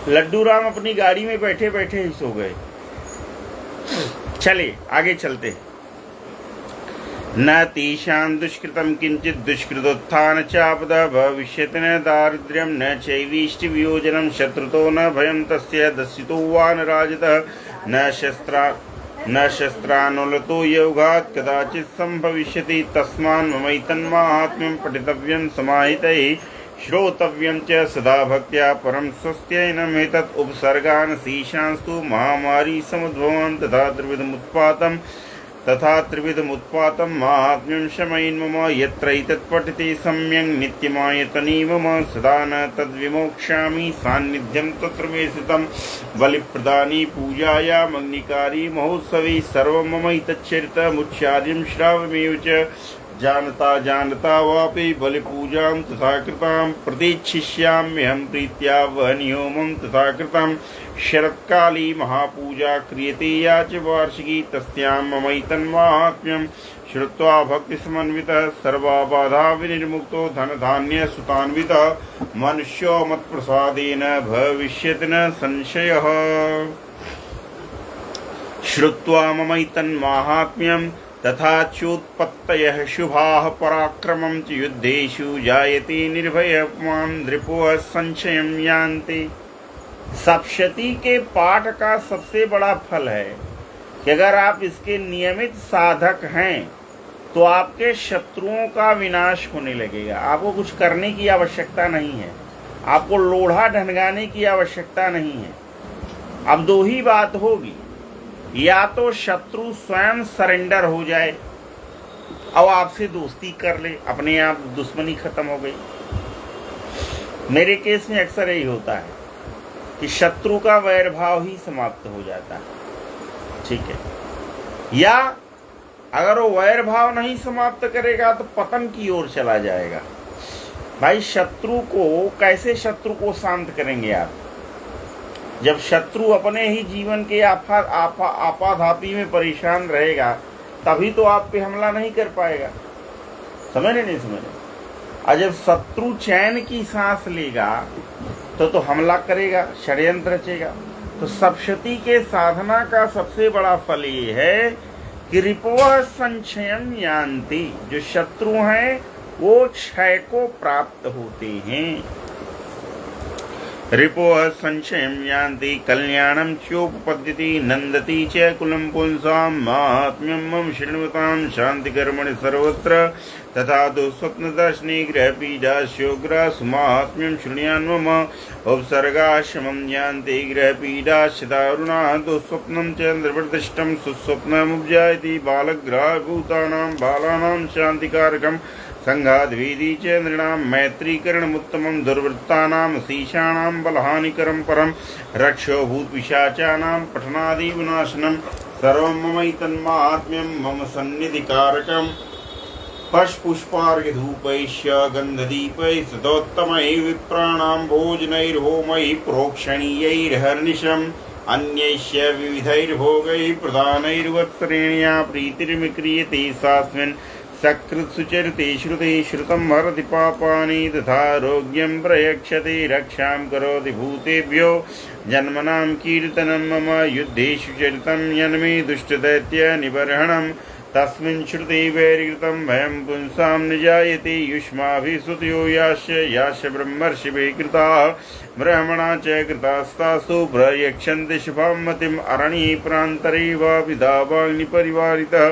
[SPEAKER 1] लड्डू राम अपनी गाड़ी में बैठे बैठे ही सो गए। चलिए आगे चलते। न तेषां दुष्कृतं किंचित दुष्कृतोत्थान चापद भविष्यति न दारिद्र्यं न चैवीष्टि वियोजनं शत्रुतो न भयं तस्य दस्युतो वा न राजतः न शस्त्रानुलतो योगात् कदाचित् संभविष्यति तस्मान् ममैतन्माहात्म्यं पठितव्यं समाहितैः श्रोतव्यं च सदा भक्त्या परं स्वस्त्यैनमेतत् उपसर्गान् शेषांस्तु महामारी समुद्भवन् तथा त्रिविधमुत्पातं तथा त्रिविधमुत्पातं माहात्म्यं शमयन् मम यत्रैतत्पठिते सम्यक् नित्यमायतनी मम सदा न तद्विमोक्ष्यामि सान्निध्यं तत्र मे स्थितं बलिप्रदानी पूजायामग्निकारी महोत्सवे सर्वं ममैतच्चरितमुच्चार्यं श्रावमेव च जानता जानता वापि बलिपूजां तथा कृतां प्रतीक्षिष्याम्यहं प्रीत्या वहनिहोमं तथा कृतं शरत्काली महापूजा क्रियते या च वार्षिकी तस्यां ममैतन्माहात्म्यं श्रुत्वा भक्तिसमन्वितः सर्वाबाधा विनिर्मुक्तो धनधान्यसुतान्वितः मनुष्यो मत्प्रसादेन भविष्यति न संशयः। श्रुत्वा ममैतन्माहात्म्यं तथा चोत्पत्तयः शुभाः पराक्रमं च युद्धेषु जायते निर्भयमां नृपोः संशयं यान्ति। सप्तशती के पाठ का सबसे बड़ा फल है कि अगर आप इसके नियमित साधक हैं तो आपके शत्रुओं का विनाश होने लगेगा। आपको कुछ करने की आवश्यकता नहीं है, आपको लोढ़ा ढनगाने की आवश्यकता नहीं है। अब दो ही बात होगी, या तो शत्रु स्वयं सरेंडर हो जाए और आपसे दोस्ती कर ले, अपने आप दुश्मनी खत्म हो गई। मेरे केस में अक्सर यही होता है कि शत्रु का वैर भाव ही समाप्त हो जाता है, ठीक है। या अगर वो वैर भाव नहीं समाप्त करेगा तो पतन की ओर चला जाएगा। भाई शत्रु को कैसे, शत्रु को शांत करेंगे आप? जब शत्रु अपने ही जीवन के आपाधापी में परेशान रहेगा तभी तो आप पे हमला नहीं कर पाएगा। समझ रहे नहीं समझ रहे? और जब शत्रु चैन की सांस लेगा तो हमला करेगा, षड्यंत्र रचेगा। तो सप्तशती के साधना का सबसे बड़ा फल ये है कि रिपोह संक्षयम यान्ति, जो शत्रु हैं वो क्षय को प्राप्त होते हैं। रिपोह संशयं यान्ति कल्याणं चोपपद्यति नंदति च कुलं पुंसां माहात्म्यं मम शृण्वतां शान्तिकर्मणि सर्वत्र तथा दुःस्वप्नदर्शने गृहपीडास्योग्रा सुमाहात्म्यं शृणुयान् मम उपसर्गाश्रमं यान्ति गृहपीडाश्चिदारुणाः दुःस्वप्नं च निर्वृदिष्टं सुस्वप्नमुपजायति बालग्रहभूतानां बालानां शान्तिकारकं संघाद्वीदी च नृणां मैत्रीकरणमुत्तमं दुर्वृत्तानां शीशाणां बलहानिकरं परं रक्षो भूतपिशाचानां पठनादिविनाशनं सर्वं ममैतन्माहात्म्यं मम सन्निधिकारकं पशपुष्पार्घ्यधूपैश्च गन्धदीपैः सदोत्तमैः विप्राणां भोजनैर्होमैः प्रोक्षणीयैर्हर्निशम् अन्यैश्च विविधैर्भोगैः प्रदानैर्वत्सरेण या प्रीतिर्मिक्रियते सास्मिन् सकृत्सुचरिते श्रुते श्रुतं हरति पापानि तथारोग्यं प्रयक्षते रक्षां करोति भूतेभ्यो जन्मनां कीर्तनं मम युद्धेषु चरितं यन्मे दुष्टदैत्य निबर्हणं तस्मिन् श्रुते वैरिकृतं भयं पुंसां निजायते युष्माभिस्तुत्यो याश्च ब्रह्मर्षिभिः कृताः ब्रह्मणा च कृतास्तासु प्रयक्षन्ते शुभां मतिम् अरण्ये प्रान्तरे वा विधावाग्निपरिवारितः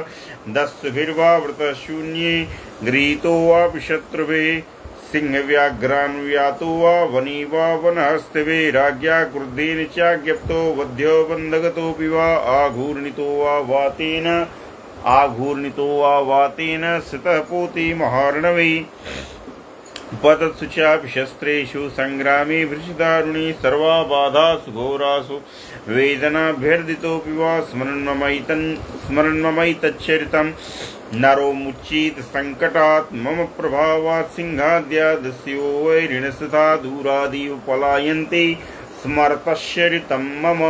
[SPEAKER 1] दस्युभिर्वावृतः शून्ये गृहीतो वापि शत्रुभिः सिंहव्याघ्रान्व्यातो वा वनी वा वनहस्तिभिः राज्ञा क्रुद्धेन चाज्ञप्तो वध्यो बन्धगतोऽपि वा आघूर्णितो वा वातेन सितः पोति महार्णवे पतत्सु चापि शस्त्रेषु संग्रामे वृषदारुणी सर्वा बाधासु घोरासु वेदनाभ्यर्दितोऽपि वा स्मरन्ममैतच्चरितं नरो मुच्चीत संकटात् मम प्रभावात् सिंहाद्या दस्यो वैरिणस्तथा दूरादीव पलायन्ते स्मरतश्चरितं मम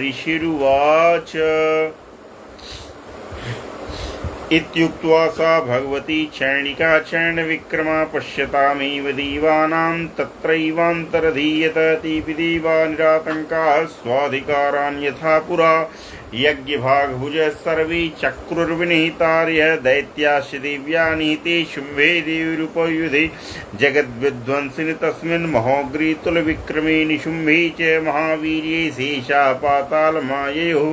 [SPEAKER 1] ऋषिरुवाच। इत्युक्त्वा सा भगवती चैणिका चैणविक्रमा पश्यतामेव दीवानां तत्रैवान्तरधीयततीपि देवा निरातङ्काः स्वाधिकारान् यथा पुरा यज्ञभागभुज सर्वे चक्रुर्विनिहितार्यः दैत्याश्च दिव्या निहिते शुम्भे देवीरूपयुधे जगद्विध्वंसिनि तस्मिन् महोग्रीतुलविक्रमे निशुम्भे च महावीर्ये शेषा पातालमाययोः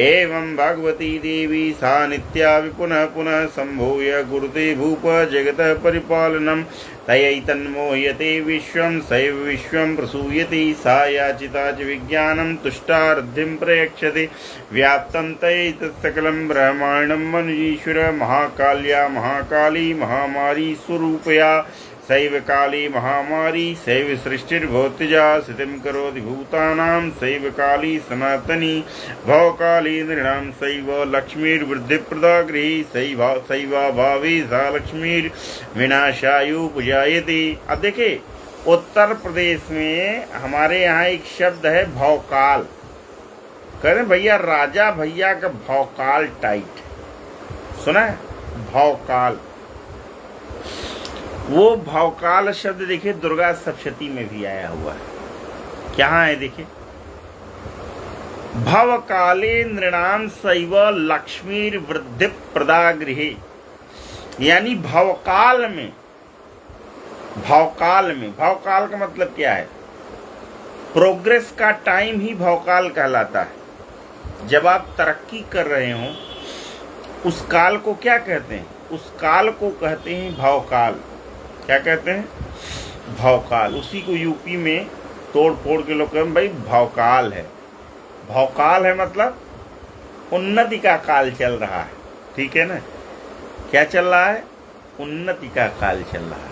[SPEAKER 1] एवं भगवती देवी सा नित्या विपुन पुनः पुनः संभूय गुरुते भूप जगतः परिपालनम् तयैतन्मोह्यते विश्वं सैव विश्वं प्रसूयते सा याचिता च विज्ञानं तुष्टार्धिं प्रयक्षते व्याप्तं तैतत्सकलं ब्रह्माण्डं मनुजीश्वर महाकाल्या महाकाली महामारी स्वरूपया सैव काली महामारी सैव सृष्टिर्भवत्यजा स्थितिं करोति भूतानां सैव काली सनातनी भवकाली नृणां सैव लक्ष्मीर्वृद्धिप्रदा गृही सैवा भावी सा लक्ष्मीर्विनाशायुपजायते। अब देखिए उत्तर प्रदेश में हमारे यहाँ एक शब्द है भवकाल। कह रहे भैया राजा भैया का भवकाल टाइट सुना है भवकाल। वो भवकाल शब्द देखिए दुर्गा सप्तशती में भी आया हुआ है। क्या है देखिए भवकाले नृणाम सैव लक्ष्मीर वृद्धि प्रदा गृहे, यानी भवकाल में भवकाल का मतलब क्या है? प्रोग्रेस का टाइम ही भवकाल कहलाता है। जब आप तरक्की कर रहे हो उस काल को क्या कहते हैं? उस काल को कहते हैं भवकाल। क्या कहते हैं? भवकाल। उसी को यूपी में तोड़ फोड़ के लोग कहते हैं भाई भवकाल है। भवकाल है मतलब उन्नति का काल चल रहा है। ठीक है ना? क्या चल रहा है? उन्नति का काल चल रहा है।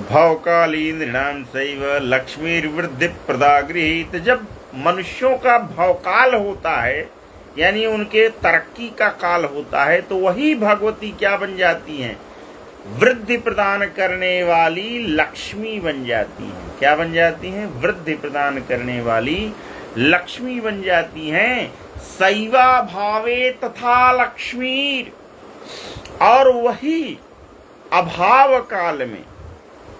[SPEAKER 1] भवकाली नृणाम सैव लक्ष्मी वृद्धि प्रदा गृहीत। जब मनुष्यों का भवकाल होता है यानी उनके तरक्की का काल होता है तो वही भगवती क्या बन जाती हैं? वृद्धि प्रदान करने वाली लक्ष्मी बन जाती हैं। क्या बन जाती हैं? वृद्धि प्रदान करने वाली लक्ष्मी बन जाती हैं। सैवा भावे तथा लक्ष्मी, और वही अभाव काल में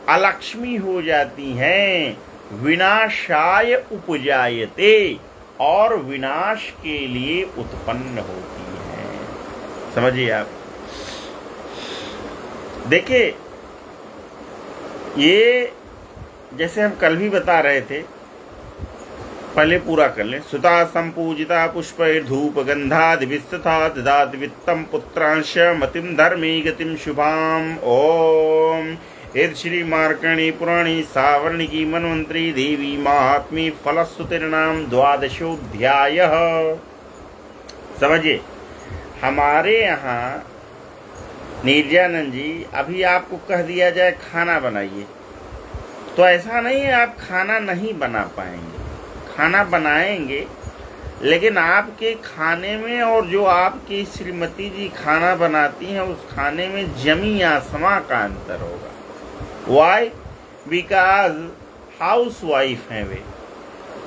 [SPEAKER 1] अलक्ष्मी हो जाती हैं। विनाशाय उपजायते, और विनाश के लिए उत्पन्न होती हैं। समझिए आप। देखिए ये जैसे हम कल भी बता रहे थे, पहले पूरा कर लें। सुता संपूजिता पुष्पैर्धूप गंधादिभिस्तथा ददाति वित्तम पुत्रांश मतिम धर्मी गतिम शुभाम। ओम इद श्री मार्कणी पुराणी सावर्णिकी मनवंतरी देवी महात्मी फलस्तुतिर्नाम द्वादशोध्याय। समझिए हमारे यहाँ निर्जानंद जी अभी आपको कह दिया जाए खाना बनाइए तो ऐसा नहीं है आप खाना नहीं बना पाएंगे। खाना बनाएंगे, लेकिन आपके खाने में और जो आपकी श्रीमती जी खाना बनाती हैं उस खाने में जमी आसमां का अंतर होगा। वाई? बिकॉज हाउस वाइफ हैं वे,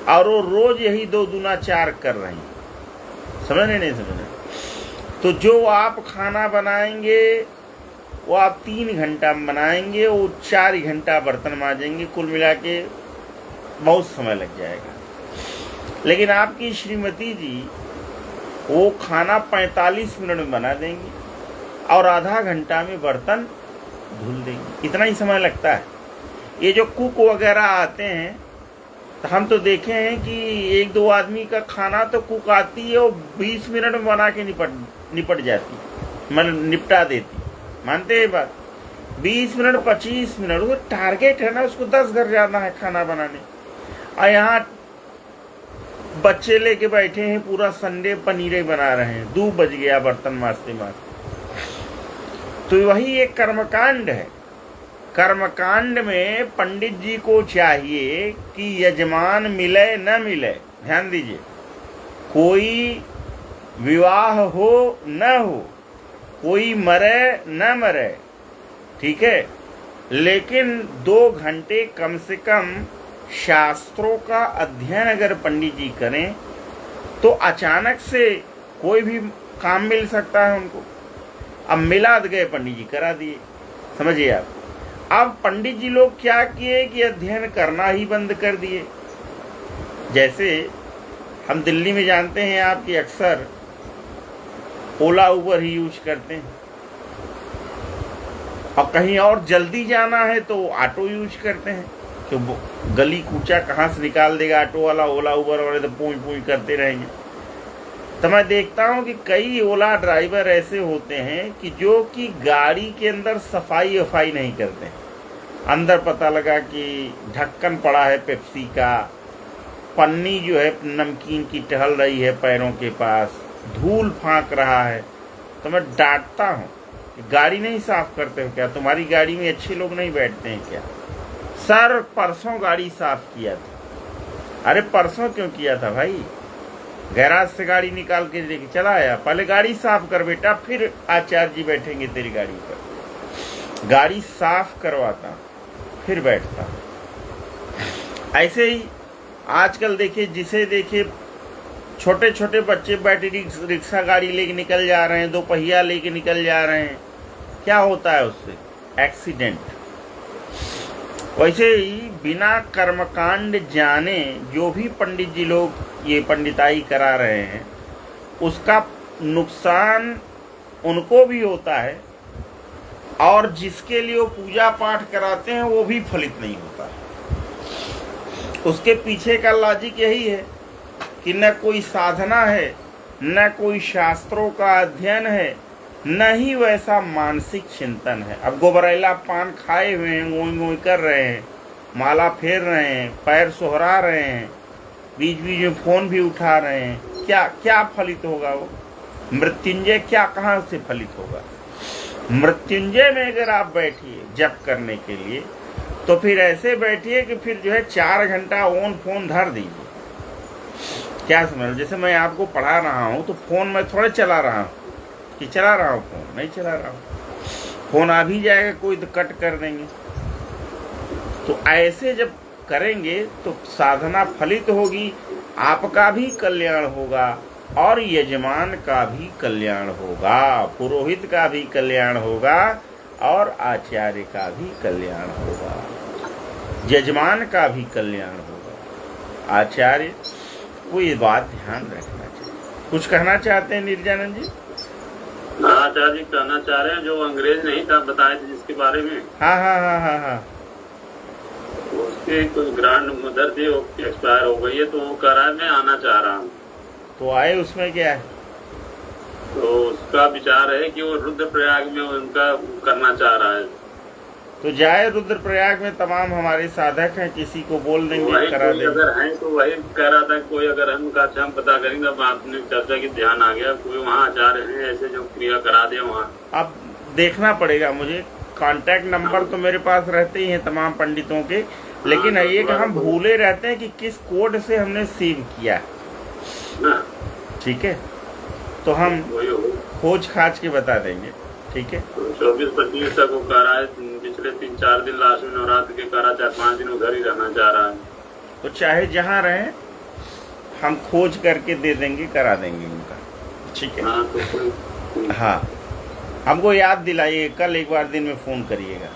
[SPEAKER 1] और वो रोज यही 2 दूना 4 कर रही हैं। समझ रहे नहीं समझ रहे? तो जो आप खाना बनाएंगे वो आप 3 घंटा में बनाएंगे, वो 4 घंटा बर्तन मांजेंगे, कुल मिला के बहुत समय लग जाएगा। लेकिन आपकी श्रीमती जी वो खाना 45 मिनट में बना देंगी और आधा घंटा में बर्तन धुल देंगी। इतना ही समय लगता है। ये जो कुक वगैरह आते हैं तो हम तो देखे हैं कि 1-2 आदमी का खाना तो कुक आती है और 20 मिनट में बना के निपट जाती, मतलब निपटा देती। मानते हैं बात? 20 मिनट 25 मिनट वो टारगेट है ना, उसको 10 घर जाना है खाना बनाने। और यहाँ बच्चे लेके बैठे हैं, पूरा संडे पनीरे बना रहे हैं, 2 बज गया बर्तन मांजते मांजते। तो वही एक कर्मकांड है। कर्मकांड में पंडित जी को चाहिए कि यजमान मिले न मिले, ध्यान दीजिए, कोई विवाह हो न हो, कोई मरे न मरे, ठीक है, लेकिन 2 घंटे कम से कम शास्त्रों का अध्ययन अगर पंडित जी करें तो अचानक से कोई भी काम मिल सकता है उनको। अब मिलाद गए पंडित जी, करा दिए। समझिए आप। अब पंडित जी लोग क्या किए कि अध्ययन करना ही बंद कर दिए। जैसे हम दिल्ली में जानते हैं आपकी अक्सर ओला उबर ही यूज करते हैं, और कहीं और जल्दी जाना है तो ऑटो यूज करते हैं। तो गली कूचा कहाँ से निकाल देगा ऑटो वाला, ओला उबर वाले तो पूछ पूछ करते रहेंगे। तो मैं देखता हूँ कि कई ओला ड्राइवर ऐसे होते हैं कि जो कि गाड़ी के अंदर सफाई वफाई नहीं करते हैं। अंदर पता लगा कि ढक्कन पड़ा है पेप्सी का, पन्नी जो है नमकीन की टहल रही है पैरों के पास, धूल फांक रहा है। तो मैं डांटता हूँ, गाड़ी नहीं साफ करते हो क्या? तुम्हारी गाड़ी में अच्छे लोग नहीं बैठते हैं क्या? सर परसों गाड़ी साफ किया था। अरे परसों क्यों किया था भाई? गैराज से गाड़ी निकाल के लेके चला आया। पहले गाड़ी साफ कर बेटा, फिर आचार्य जी बैठेंगे तेरी गाड़ी पर। गाड़ी साफ करवाता फिर बैठता। ऐसे ही आजकल देखिए, जिसे देखिए छोटे छोटे बच्चे बैटरी रिक्शा गाड़ी लेके निकल जा रहे हैं, 2 पहिया लेके निकल जा रहे हैं। क्या होता है उससे? एक्सीडेंट। वैसे ही बिना कर्मकांड जाने जो भी पंडित जी लोग ये पंडिताई करा रहे हैं, उसका नुकसान उनको भी होता है, और जिसके लिए वो पूजा पाठ कराते हैं वो भी फलित नहीं होता है। उसके पीछे का लॉजिक यही है कि न कोई साधना है, न कोई शास्त्रों का अध्ययन है, न ही वैसा मानसिक चिंतन है। अब गोबरेला पान खाए हुए हैं, गोई गोई कर रहे हैं, माला फेर रहे हैं, पैर सोहरा रहे हैं, बीच बीच में फोन भी उठा रहे हैं। क्या क्या फलित होगा वो? मृत्युंजय क्या कहाँ से फलित होगा? मृत्युंजय में अगर आप बैठिए जप करने के लिए, तो फिर ऐसे बैठिए कि फिर जो है 4 घंटा ऑन फोन धर दीजिए। क्या समझ? जैसे मैं आपको पढ़ा रहा हूँ तो फोन में थोड़ा चला रहा हूँ कि चला रहा हूँ, फोन नहीं चला रहा हूँ। फोन आ भी जाएगा कोई तो कट कर देंगे। तो ऐसे जब करेंगे तो साधना फलित होगी, आपका भी कल्याण होगा और यजमान का भी कल्याण होगा, पुरोहित का भी कल्याण होगा और आचार्य का भी कल्याण होगा, यजमान का भी कल्याण होगा। आचार्य को ये बात ध्यान रखना चाहिए। कुछ कहना चाहते हैं निर्जानंद जी?
[SPEAKER 2] आचार्य जी कहना चाह रहे हैं, जो अंग्रेज नहीं था बताए थे जिसके बारे में,
[SPEAKER 1] हाँ हाँ हाँ हाँ हाँ,
[SPEAKER 2] उसके कुछ ग्रांड मदर थी, वो एक्सपायर हो गई है, तो वो कह रहा है मैं आना चाह रहा हूँ।
[SPEAKER 1] तो आए, उसमें क्या है?
[SPEAKER 2] तो उसका विचार है कि वो रुद्रप्रयाग में उनका करना चाह रहा है।
[SPEAKER 1] तो जाए रुद्रप्रयाग में, तमाम हमारे साधक हैं, किसी को बोल देंगे करा देंगे।
[SPEAKER 2] अगर हैं तो वही कह रहा था, कोई अगर है उनका अच्छा हम पता करेंगे। अब आपने चर्चा की ध्यान आ गया, कोई वहाँ आचार्य हैं ऐसे जो क्रिया करा दे वहाँ।
[SPEAKER 1] अब देखना पड़ेगा मुझे। कांटेक्ट नंबर तो मेरे पास रहते ही हैं तमाम पंडितों के, लेकिन ये कि हम भूले रहते हैं कि किस कोड से हमने सेव किया। ठीक है, तो हम खोज खाज के बता देंगे। ठीक है,
[SPEAKER 2] 24-25 तक वो कह रहा है, पिछले 3-4 दिन लास्ट में नवरात्र के कह रहा, 4-5 दिन उधर ही रहना चाह रहा है।
[SPEAKER 1] तो चाहे जहाँ रहे हम खोज करके दे देंगे, करा देंगे उनका। ठीक है,
[SPEAKER 2] हाँ तो
[SPEAKER 1] हाँ, हमको याद दिलाइए, कल एक बार दिन में फोन करिएगा।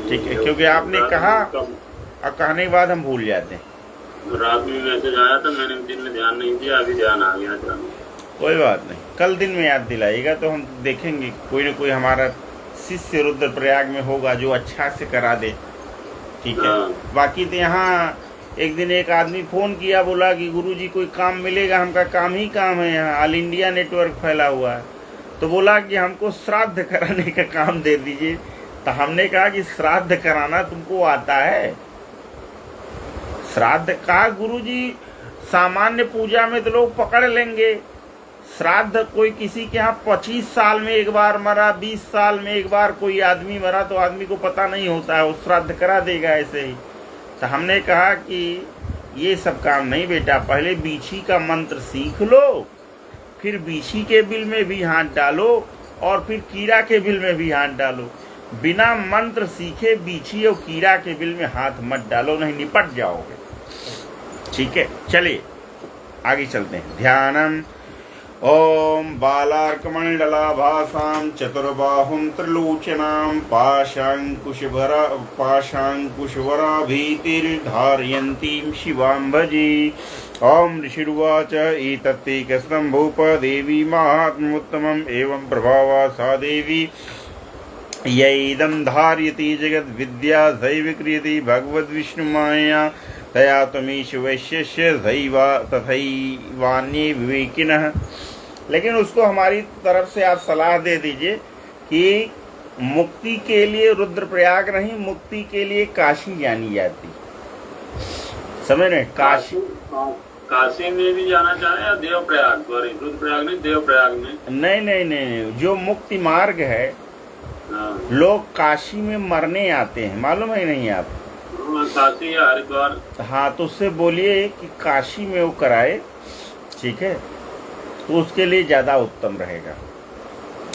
[SPEAKER 1] ठीक है, क्योंकि आपने कहा और कहने के बाद हम भूल जाते हैं।
[SPEAKER 2] रात में मैसेज आया था, मैंने दिन में ध्यान नहीं दिया, अभी ध्यान आ गया था।
[SPEAKER 1] कोई बात नहीं, कल दिन में याद दिलाइएगा तो हम देखेंगे कोई ना कोई हमारा शिष्य रुद्रप्रयाग में होगा जो अच्छा से करा दे। ठीक है, बाकी तो यहाँ एक दिन एक आदमी फोन किया, बोला कि गुरुजी कोई काम मिलेगा? हमका काम ही काम है, यहाँ ऑल इंडिया नेटवर्क फैला हुआ है। तो बोला कि हमको श्राद्ध कराने का काम दे दीजिए। तो हमने कहा कि श्राद्ध कराना तुमको आता है? श्राद्ध कहा गुरुजी, सामान्य पूजा में तो लोग पकड़ लेंगे, श्राद्ध कोई किसी के यहाँ 25 साल में एक बार मरा, 20 साल में एक बार कोई आदमी मरा तो आदमी को पता नहीं होता है, वो श्राद्ध करा देगा ऐसे ही। तो हमने कहा कि ये सब काम नहीं बेटा, पहले बीछी का मंत्र सीख लो, फिर बीछी के बिल में भी हाथ डालो और फिर कीड़ा के बिल में भी हाथ डालो। बिना मंत्र सीखे बीछी और कीड़ा के बिल में हाथ मत डालो, नहीं निपट जाओगे। ठीक है, चलिए आगे चलते हैं। ध्यानम ओम बालार्कमंडलाभासां चतुर्बाहुं त्रिलोचनां पाशांकुशवराभीतिर्धारयन्तीं शिवां भजे। ओम ऋषिरुवाच एतत्ते कस्तं भूप देवी महात्म्योत्तमम् एवं प्रभावा सा देवी यैदं धारयति जगद्विद्या सैव क्रियते भगवद्विष्णुमाया तया त्वमीश वैश्यस्य तथैवान्ये विवेकिनः। लेकिन उसको हमारी तरफ से आप सलाह दे दीजिए कि मुक्ति के लिए रुद्रप्रयाग नहीं, मुक्ति के लिए काशी जानी जाती। समझ रहे? काशी,
[SPEAKER 2] काशी में भी जाना चाहे या देवप्रयाग? सॉरी, रुद्रप्रयाग नहीं, देवप्रयाग में।
[SPEAKER 1] नहीं नहीं नहीं नहीं, जो मुक्ति मार्ग है,
[SPEAKER 2] हाँ।
[SPEAKER 1] लोग काशी में मरने आते हैं, मालूम है नहीं आप?
[SPEAKER 2] काशी या हरिद्वार।
[SPEAKER 1] हाँ, तो उससे बोलिए कि काशी में वो कराए, ठीक है, तो उसके लिए ज्यादा उत्तम रहेगा।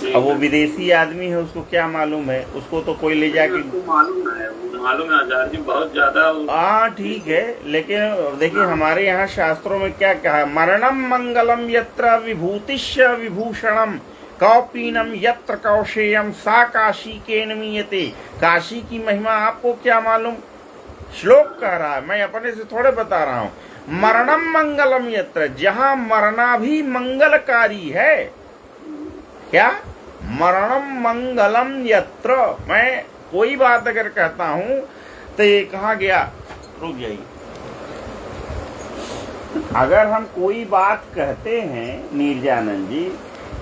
[SPEAKER 1] अब वो विदेशी आदमी है, उसको क्या मालूम है, उसको तो कोई ले जाके
[SPEAKER 2] मालूम है आचार्य जी, बहुत ज्यादा।
[SPEAKER 1] हाँ ठीक है, लेकिन देखिए हमारे यहाँ शास्त्रों में क्या कहा, मरणम मंगलम यत्र विभूतिश्च विभूषणम कौपीनम यत्र कौशेयम सा काशी के नीयते। काशी की महिमा आपको क्या मालूम? श्लोक कह रहा है, मैं अपने से थोड़े बता रहा हूँ। मरणम मंगलम यत्र, जहाँ मरना भी मंगलकारी है। क्या? मरणम मंगलम यत्र। मैं कोई बात अगर कहता हूं तो ये कहा गया, रुक जाइए, अगर हम कोई बात कहते हैं नीरजानंद जी,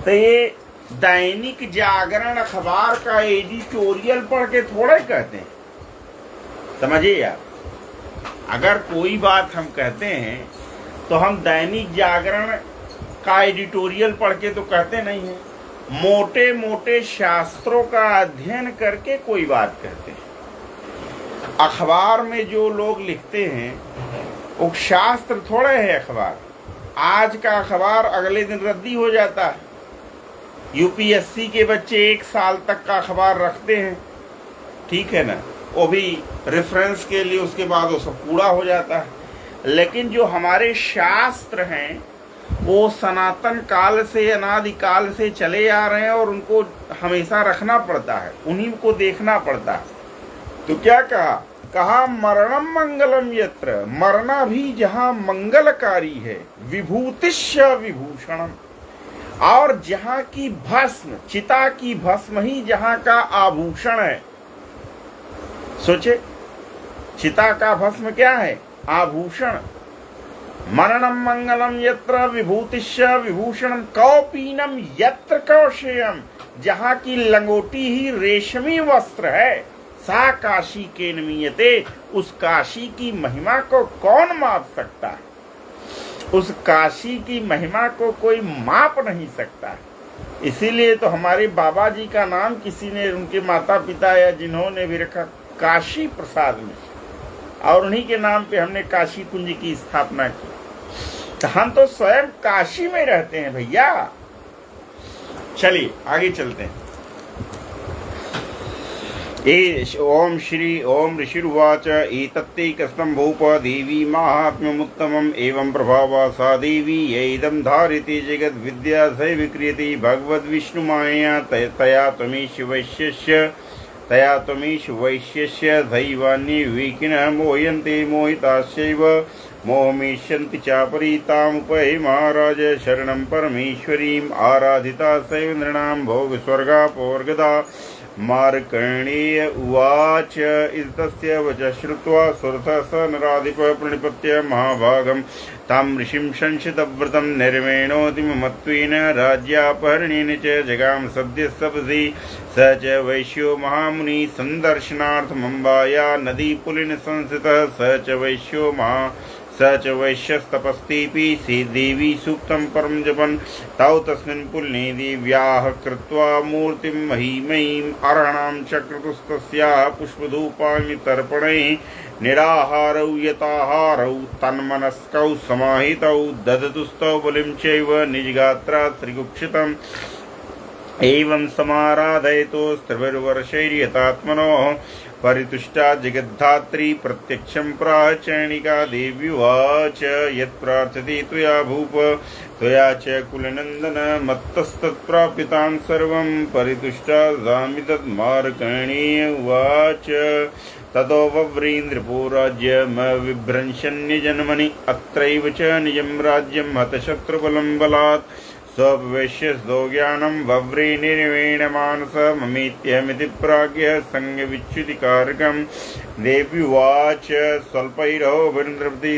[SPEAKER 1] तो ये दैनिक जागरण अखबार का एडिटोरियल पढ़ के थोड़े कहते हैं, समझिए आप। अगर कोई बात हम कहते हैं तो हम दैनिक जागरण का एडिटोरियल पढ़ के तो कहते नहीं है, मोटे मोटे शास्त्रों का अध्ययन करके कोई बात कहते हैं। अखबार में जो लोग लिखते हैं वो शास्त्र थोड़े है अखबार। आज का अखबार अगले दिन रद्दी हो जाता है। यूपीएससी के बच्चे 1 साल तक का अखबार रखते हैं, ठीक है ना, वो भी रेफरेंस के लिए, उसके बाद वो सब पूरा हो जाता है। लेकिन जो हमारे शास्त्र हैं वो सनातन काल से, अनादिकाल से चले आ रहे हैं और उनको हमेशा रखना पड़ता है, उन्हीं को देखना पड़ता है। तो क्या कहा मरणम मंगलम यत्र, मरना भी जहां मंगलकारी है, विभूतिश्च विभूषणम, और जहां की भस्म, चिता की भस्म ही जहां का आभूषण है। सोचे, चिता का भस्म क्या है? आभूषण। मरणम मंगलम यत्र विभूतिश्च विभूषणम कौपीनम यत्र कौशेयम, जहां की लंगोटी ही रेशमी वस्त्र है, सा काशी के नीयते। उस काशी की महिमा को कौन माप सकता है? उस काशी की महिमा को कोई माप नहीं सकता। इसीलिए तो हमारे बाबा जी का नाम किसी ने, उनके माता पिता या जिन्होंने भी रखा, काशी प्रसाद में, और उन्हीं के नाम पे हमने काशी कुंज की स्थापना की। तो हम तो स्वयं काशी में रहते हैं भैया। चलिए आगे चलते हैं। ओम ऋषिर्वाच एतत्ते कस्तं भूप देवी माहात्म्यमुत्तमम् एवं प्रभावा सा देवी येदं धारिते जगद् विद्या स विक्रियते भगवद्विष्णुमायया तया त्वमीश वैश्यस्य दैवान्ये विकिनः मोह्यन्ते मोहिताश्चैव मोहमिष्यन्ति चापरीतामुपै महाराज शरणं परमेश्वरीम् आराधिता सैव नृणां भोगस्वर्गापोर्गदा। मार्कण्डेय उवाच इतस्य वचः श्रुत्वा सुरथः स नराधिपः प्रणिपत्य महाभागं तां ऋषिं संशितव्रतं निर्वेणोऽतिममत्वेन राज्यापहरणेन च जगाम सद्यः सपदि। स च वैश्यो महामुनि सन्दर्शनार्थमम्बाया नदीपुलिन संस्थितः। स च वैश्यस्तपस्तीपि सी देवी सूक्तं परं जपन् तौ तस्मिन् पुल्ने देव्याः कृत्वा मूर्तिं महीमयीम् अर्हणां चक्रतुस्तस्याः पुष्पधूपानि तर्पणैः निराहारौ यताहारौ तन्मनस्कौ समाहितौ ददतुस्तौ बलिं चैव निजगात्रा त्रिगुक्षितम्। एवं समाराधयतो स्त्रिभिर्वर्षैर्यतात्मनोः परितुष्टा जगद्धात्री प्रत्यक्षं प्राह चैणिका देवी उवाच यत्प्रार्थते त्वया भूप त्वया च कुलनन्दन मत्तस्तत्प्राप्यतां सर्वं परितुष्टा दामि तद्मार्कण्डेय उवाच। ततो वव्रीन्द्रपो राज्यमविभ्रंशन्यजन्मनि अत्रैव च निजं राज्यं हतशत्रुबलं बलात्। स्ववैश्यस्तो ज्ञानं वव्रे निर्वेणमानस ममेत्यहमिति प्राज्ञः संगविच्युतिकारकं देव्युवाच स्वल्पैरहोभिर्नृपति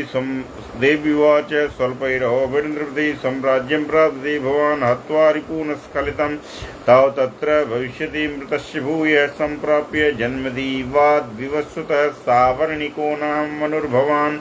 [SPEAKER 1] सम्राज्यं प्राप्ति भवान् हत्वा रिपून् स्खलितं तव तत्र भविष्यति मृतस्य भूयः सम्प्राप्य जन्मदिवाद् विवस्वतः सावर्णिको नाम मनुर्भवान्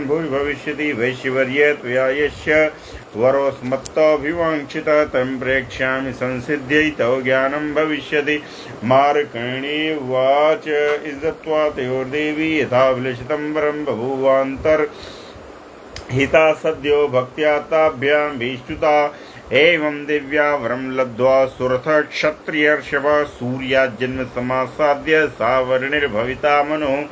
[SPEAKER 1] भुवि भविष्यति वैश्यवर्य त्वया यस्य वरोस्मत्तभिवाञ्छितः तं प्रेक्ष्यामि संसिद्ध्यै तव ज्ञानं भविष्यति। मार्कण्डेयुवाच इदत्वा तयोर्देवी यथा विलसितं वरं बभूवान्तर्हिता सद्यो भक्त्या ताभ्यां भीष्टुता एवं दिव्या वरं लब्ध्वा सुरथ क्षत्रियर्षभः सूर्याजन्म समासाद्य सावर्णिर्भविता मनुः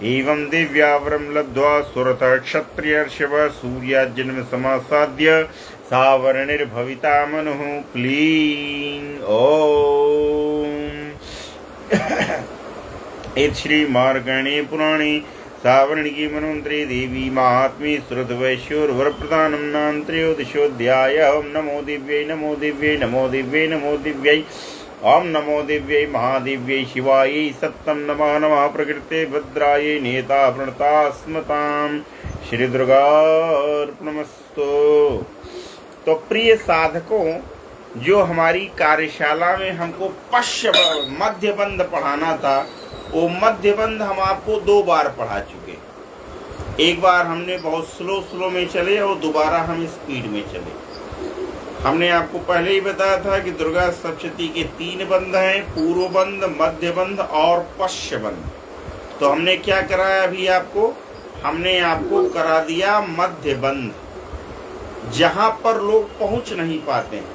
[SPEAKER 1] एवं दिव्यावरं लब्ध्वा सुरथ क्षत्रियर्षभः सूर्याजन्म समासाद्य सावर्णिर्भविता मनुः क्लीं ओम। इति श्री मार्कण्डेय पुराणे सावर्णिकी मनवंतरे देवी महात्म्ये श्रुतवैश्योर्वरप्रधानं नाम त्रयोदशोऽध्यायः। ओम नमो दिव्यै नमो दिव्यै नमो दिव्यै नमो दिव्यै ओम नमो दिव्यै महादिव्यै शिवायै सप्तम नमः नमः प्रकृते भद्रायै नेता प्रणता स्मतां श्री दुर्गार्पणमस्तु। तो प्रिय साधकों, जो हमारी कार्यशाला में हमको मध्यबंध पढ़ाना था, वो मध्यबंध हम आपको 2 बार पढ़ा चुके। एक बार हमने बहुत स्लो में चले और दोबारा हम स्पीड में चले। हमने आपको पहले ही बताया था कि दुर्गा सप्तशती के 3 बंध हैं, पूर्व बंध, मध्य बंध और पश्च बंध। तो हमने क्या कराया अभी आपको? हमने आपको करा दिया मध्य बंध, जहां पर लोग पहुंच नहीं पाते हैं।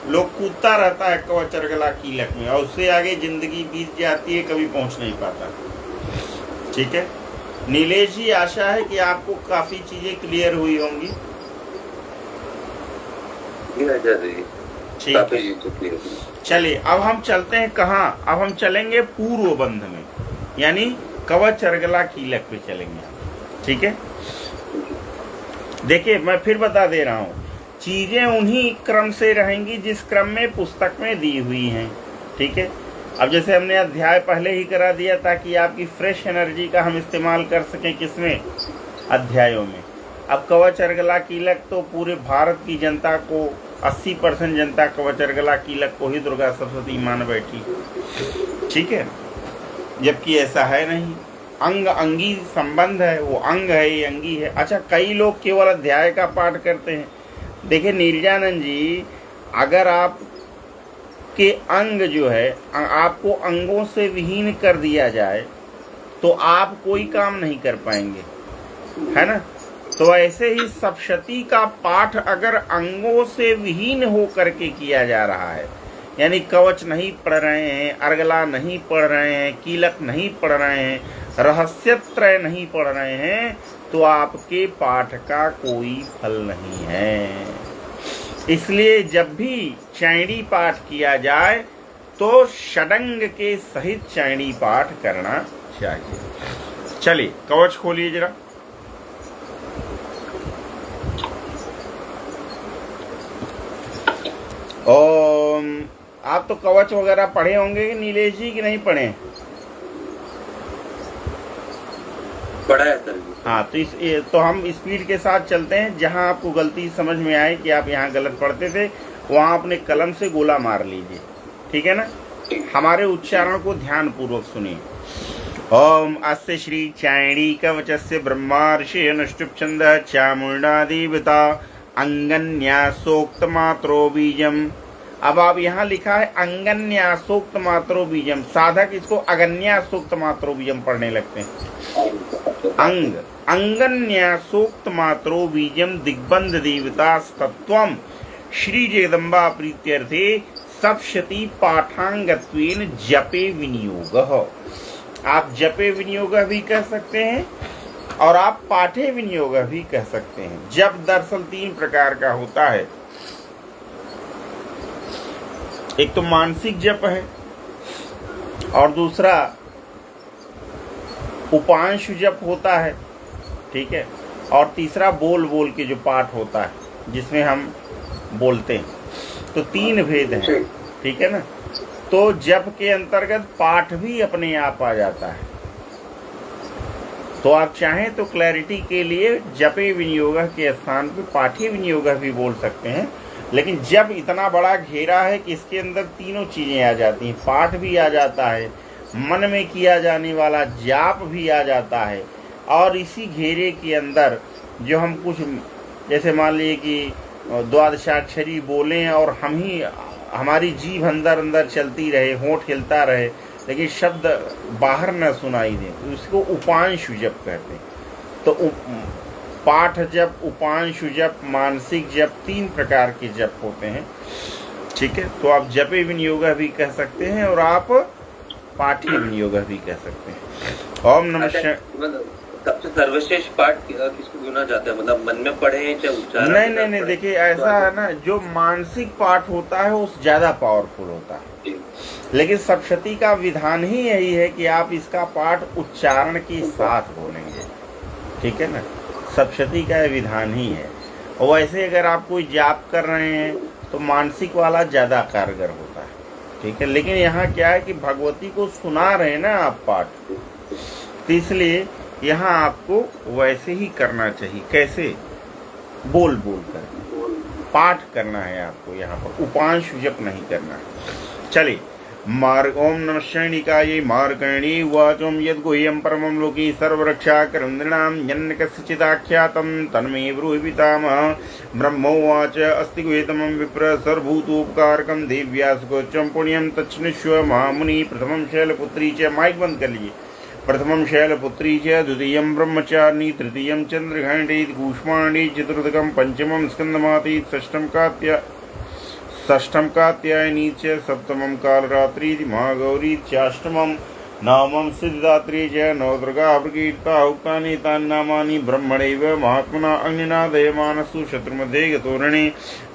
[SPEAKER 1] लोग कूदता रहता है कवच अर्गला कीलक में और उससे आगे जिंदगी बीत जाती है, कभी पहुंच नहीं पाता। ठीक है नीलेश जी, आशा है कि आपको काफी चीजें क्लियर हुई होंगी। ठीक है, चलिए अब हम चलते हैं कहाँ? अब हम चलेंगे पूर्व बंध में, यानी कवच अर्गला कीलक पे चलेंगे। ठीक है, देखिए मैं फिर बता दे रहा हूँ, चीजें उन्हीं क्रम से रहेंगी जिस क्रम में पुस्तक में दी हुई हैं। ठीक है, अब जैसे हमने अध्याय पहले ही करा दिया ताकि आपकी फ्रेश एनर्जी का हम इस्तेमाल कर सकें किसमें? अध्यायों में। अब कवच अर्गला कीलक तो पूरे भारत की जनता को 80% जनता कवच अर्गला कीलक को ही दुर्गा सप्तशती मान बैठी। ठीक है, जबकि ऐसा है नहीं। अंग अंगी संबंध है, वो अंग है, ये अंगी है। अच्छा, कई लोग केवल अध्याय का पाठ करते हैं। देखिए नीरजानंद जी, अगर आप के अंग जो है आपको अंगों से विहीन कर दिया जाए तो आप कोई काम नहीं कर पाएंगे, है ना? तो ऐसे ही सप्तशती का पाठ अगर अंगों से विहीन हो करके किया जा रहा है, यानी कवच नहीं पढ़ रहे हैं, अर्गला नहीं पढ़ रहे हैं, कीलक नहीं पढ़ रहे हैं, रहस्यत्रय नहीं पढ़ रहे हैं, तो आपके पाठ का कोई फल नहीं है। इसलिए जब भी चैणी पाठ किया जाए तो षडंग के सहित चैणी पाठ करना चाहिए। चलिए कवच खोलिए जरा। ओम। आप तो कवच वगैरह पढ़े होंगे नीलेश जी कि नहीं पढ़े?
[SPEAKER 2] पढ़ा है सर।
[SPEAKER 1] हाँ, तो हम स्पीड के साथ चलते हैं। जहाँ आपको गलती समझ में आए कि आप यहाँ गलत पढ़ते थे, वहाँ अपने कलम से गोला मार लीजिए। ठीक है ना? हमारे उच्चारण को ध्यान पूर्वक सुनिए। ओम अस्य श्री चैणी कवचस्य ब्रह्मार्षि अनुष्टुप छंद चामुंडादिवता अंगन्यासोक्त मात्रो बीजम। अब आप यहाँ लिखा है अंगन्यासोक्त मात्रो बीजम, साधक इसको अगन्यासोक्त मात्रो बीजम पढ़ने लगते हैं। अंगन्यासोक्त मात्रो बीजम दिग्बंध देवता तत्वम श्री जगदम्बा प्रीत्यर्थे सप्तशती पाठांगत्वेन जपे विनियोगः। आप जपे विनियोग भी कह सकते हैं और आप पाठे विनियोग भी कह सकते हैं। जप दरअसल 3 प्रकार का होता है। एक तो मानसिक जप है और दूसरा उपांशु जप होता है। ठीक है, और तीसरा बोल बोल के जो पाठ होता है जिसमें हम बोलते हैं। तो 3 भेद हैं। ठीक है ना? तो जप के अंतर्गत पाठ भी अपने आप आ जाता है। तो आप चाहें तो क्लैरिटी के लिए जपे विनियोग के स्थान पे पाठे विनियोग भी बोल सकते हैं, लेकिन जब इतना बड़ा घेरा है कि इसके अंदर तीनों चीजें आ जाती हैं, पाठ भी आ जाता है, मन में किया जाने वाला जाप भी आ जाता है, और इसी घेरे के अंदर जो हम कुछ जैसे मान लीजिए कि द्वादशाक्षरी बोलें और हमारी जीभ अंदर अंदर चलती रहे, होंठ हिलता रहे, लेकिन शब्द बाहर न सुनाई दे, तो उसको उपांशु जप कहते हैं। तो पाठ जप, उपांशु जप, मानसिक जप, 3 प्रकार के जप होते हैं। ठीक है, तो आप जपे विनियोग भी कह सकते हैं और आप पाठी विनियोग भी कह सकते हैं। ओम नमः शिवाय।
[SPEAKER 2] सबसे सर्वश्रेष्ठ पाठ किसको गिना जाता है, मतलब मन में पढ़े चाहे उच्चारण?
[SPEAKER 1] नहीं, देखिए ऐसा है ना, जो मानसिक पाठ होता है वो ज्यादा पावरफुल होता है, लेकिन सप्तशती का विधान ही यही है कि आप इसका पाठ उच्चारण के साथ बोलेंगे। ठीक है ना, सप्तशती का विधान ही है। और वैसे अगर आप कोई जाप कर रहे हैं तो मानसिक वाला ज्यादा कारगर होता है। ठीक है, लेकिन यहाँ क्या है कि भगवती को सुना रहे हैं ना आप पाठ, तो इसलिए यहाँ आपको वैसे ही करना चाहिए। कैसे? बोल कर पाठ करना है आपको, यहाँ पर उपांश जप नहीं करना है। चलिए, मार्ग ओम नमः शैणिकायै मार्कण्डेय उवाच ओम यद्गुह्यं परमं लोके सर्वरक्षाकरं नृणां यन्न कस्यचिदाख्यातं तन्मे ब्रूहि पितामहः। ब्रह्मोवाच अस्ति गुह्यतमं विप्र सर्वभूतोपकारकं देव्यासुकोच्चं पुण्यं तच्छृणुष्व महामुनि। प्रथमं शैलपुत्री च, माइक बंद कर लीजिए। प्रथमं शैलपुत्री च, द्वितीयं ब्रह्मचारिणी, तृतीयं चंद्रघण्टी, कूष्माण्डी, चतुर्थकं पंचमं स्कंदमाती, षष्ठम कात्यायनी च, सप्तमं कालरात्रि महागौरी चाष्टमं नवमं सिद्धिदात्री च। नवदुर्गा प्रकीर्ता उक्तानि तानि नामानि ब्रह्मणैव महात्मना अग्निना दह्यमानसु शत्रुमध्ये गतोरणे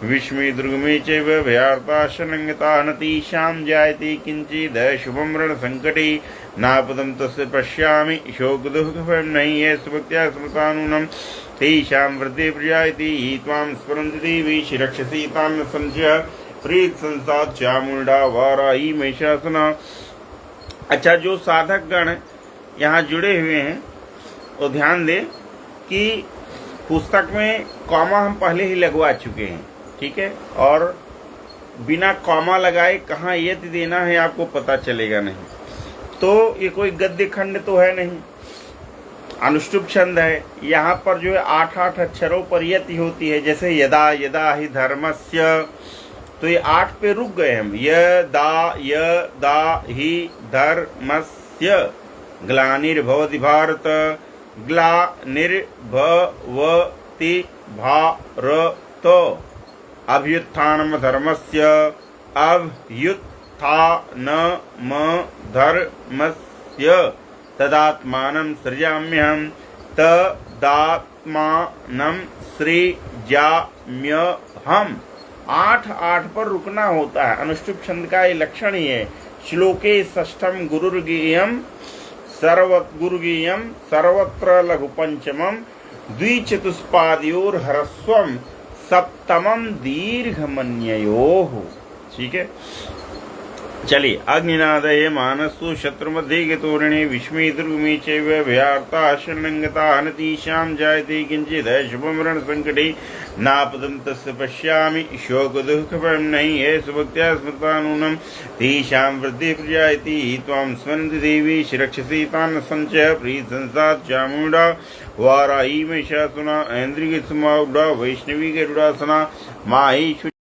[SPEAKER 1] विस्मे दुर्गमे चैव भयार्ता शनङ्गता नतीशां जायते किञ्चिद शुभं रणसङ्कटे नापदं तस्य पश्यामि शोकदुःखभयं नहि ये सुभक्त्या स्मृतानूनं तेषां वृद्धि प्रजायते त्वां स्मरन्ति देवी शिरक्षसि तां न संशयः प्रीत संसाद चामुंडा वाराही महिषासना। अच्छा, जो साधक गण यहाँ जुड़े हुए हैं तो ध्यान दें कि पुस्तक में कॉमा हम पहले ही लगवा चुके हैं। ठीक है, और बिना कॉमा लगाए कहाँ यति देना है आपको पता चलेगा नहीं। तो ये कोई गद्य खंड तो है नहीं, अनुष्टुप छंद है। यहाँ पर जो है 8 अक्षरों पर यति होती है, जैसे यदा यदा ही धर्मस्य, तो ये 8 पे रुक गए हम। यदा ही धर्मस्य ग्लानिर्भवति भारत, ग्लानिर्भवति भारत, अभ्युत्थानम धर्मस्य, अभ्युत्थानम धर्मस्य, तदात्मानं सृजाम्यहं, तदात्मानं सृजाम्यहम्। 8 पर रुकना होता है। अनुष्टुप छंद का ये लक्षण ही है। श्लोके षष्ठम गुरुर्गेयम सर्वत्र लघु पंचमम द्विचतुष्पादयोर ह्रस्वम सप्तमम दीर्घमन्ययोः। ठीक है, चलिए। अग्निनादये मानसु शत्रुमध्ये गतोरणे विस्मे दुर्गमे चैव भयार्ता शरणङ्गता अनतीशां जायते किञ्चिद् शुभं रणसङ्कटे नापदं तस्य पश्यामि शोकदुःखभयं नहि ये सुभक्त्या स्मृतानूनं तेषां वृद्धि प्रजायते त्वां स्मरन्ति देवी शिरक्षसि तान् संचय प्रीत संसाद चामुण्डा वाराही महिषासुना ऐन्द्रियसुमारूढा वैष्णवी गरुडासना माहेश्वरी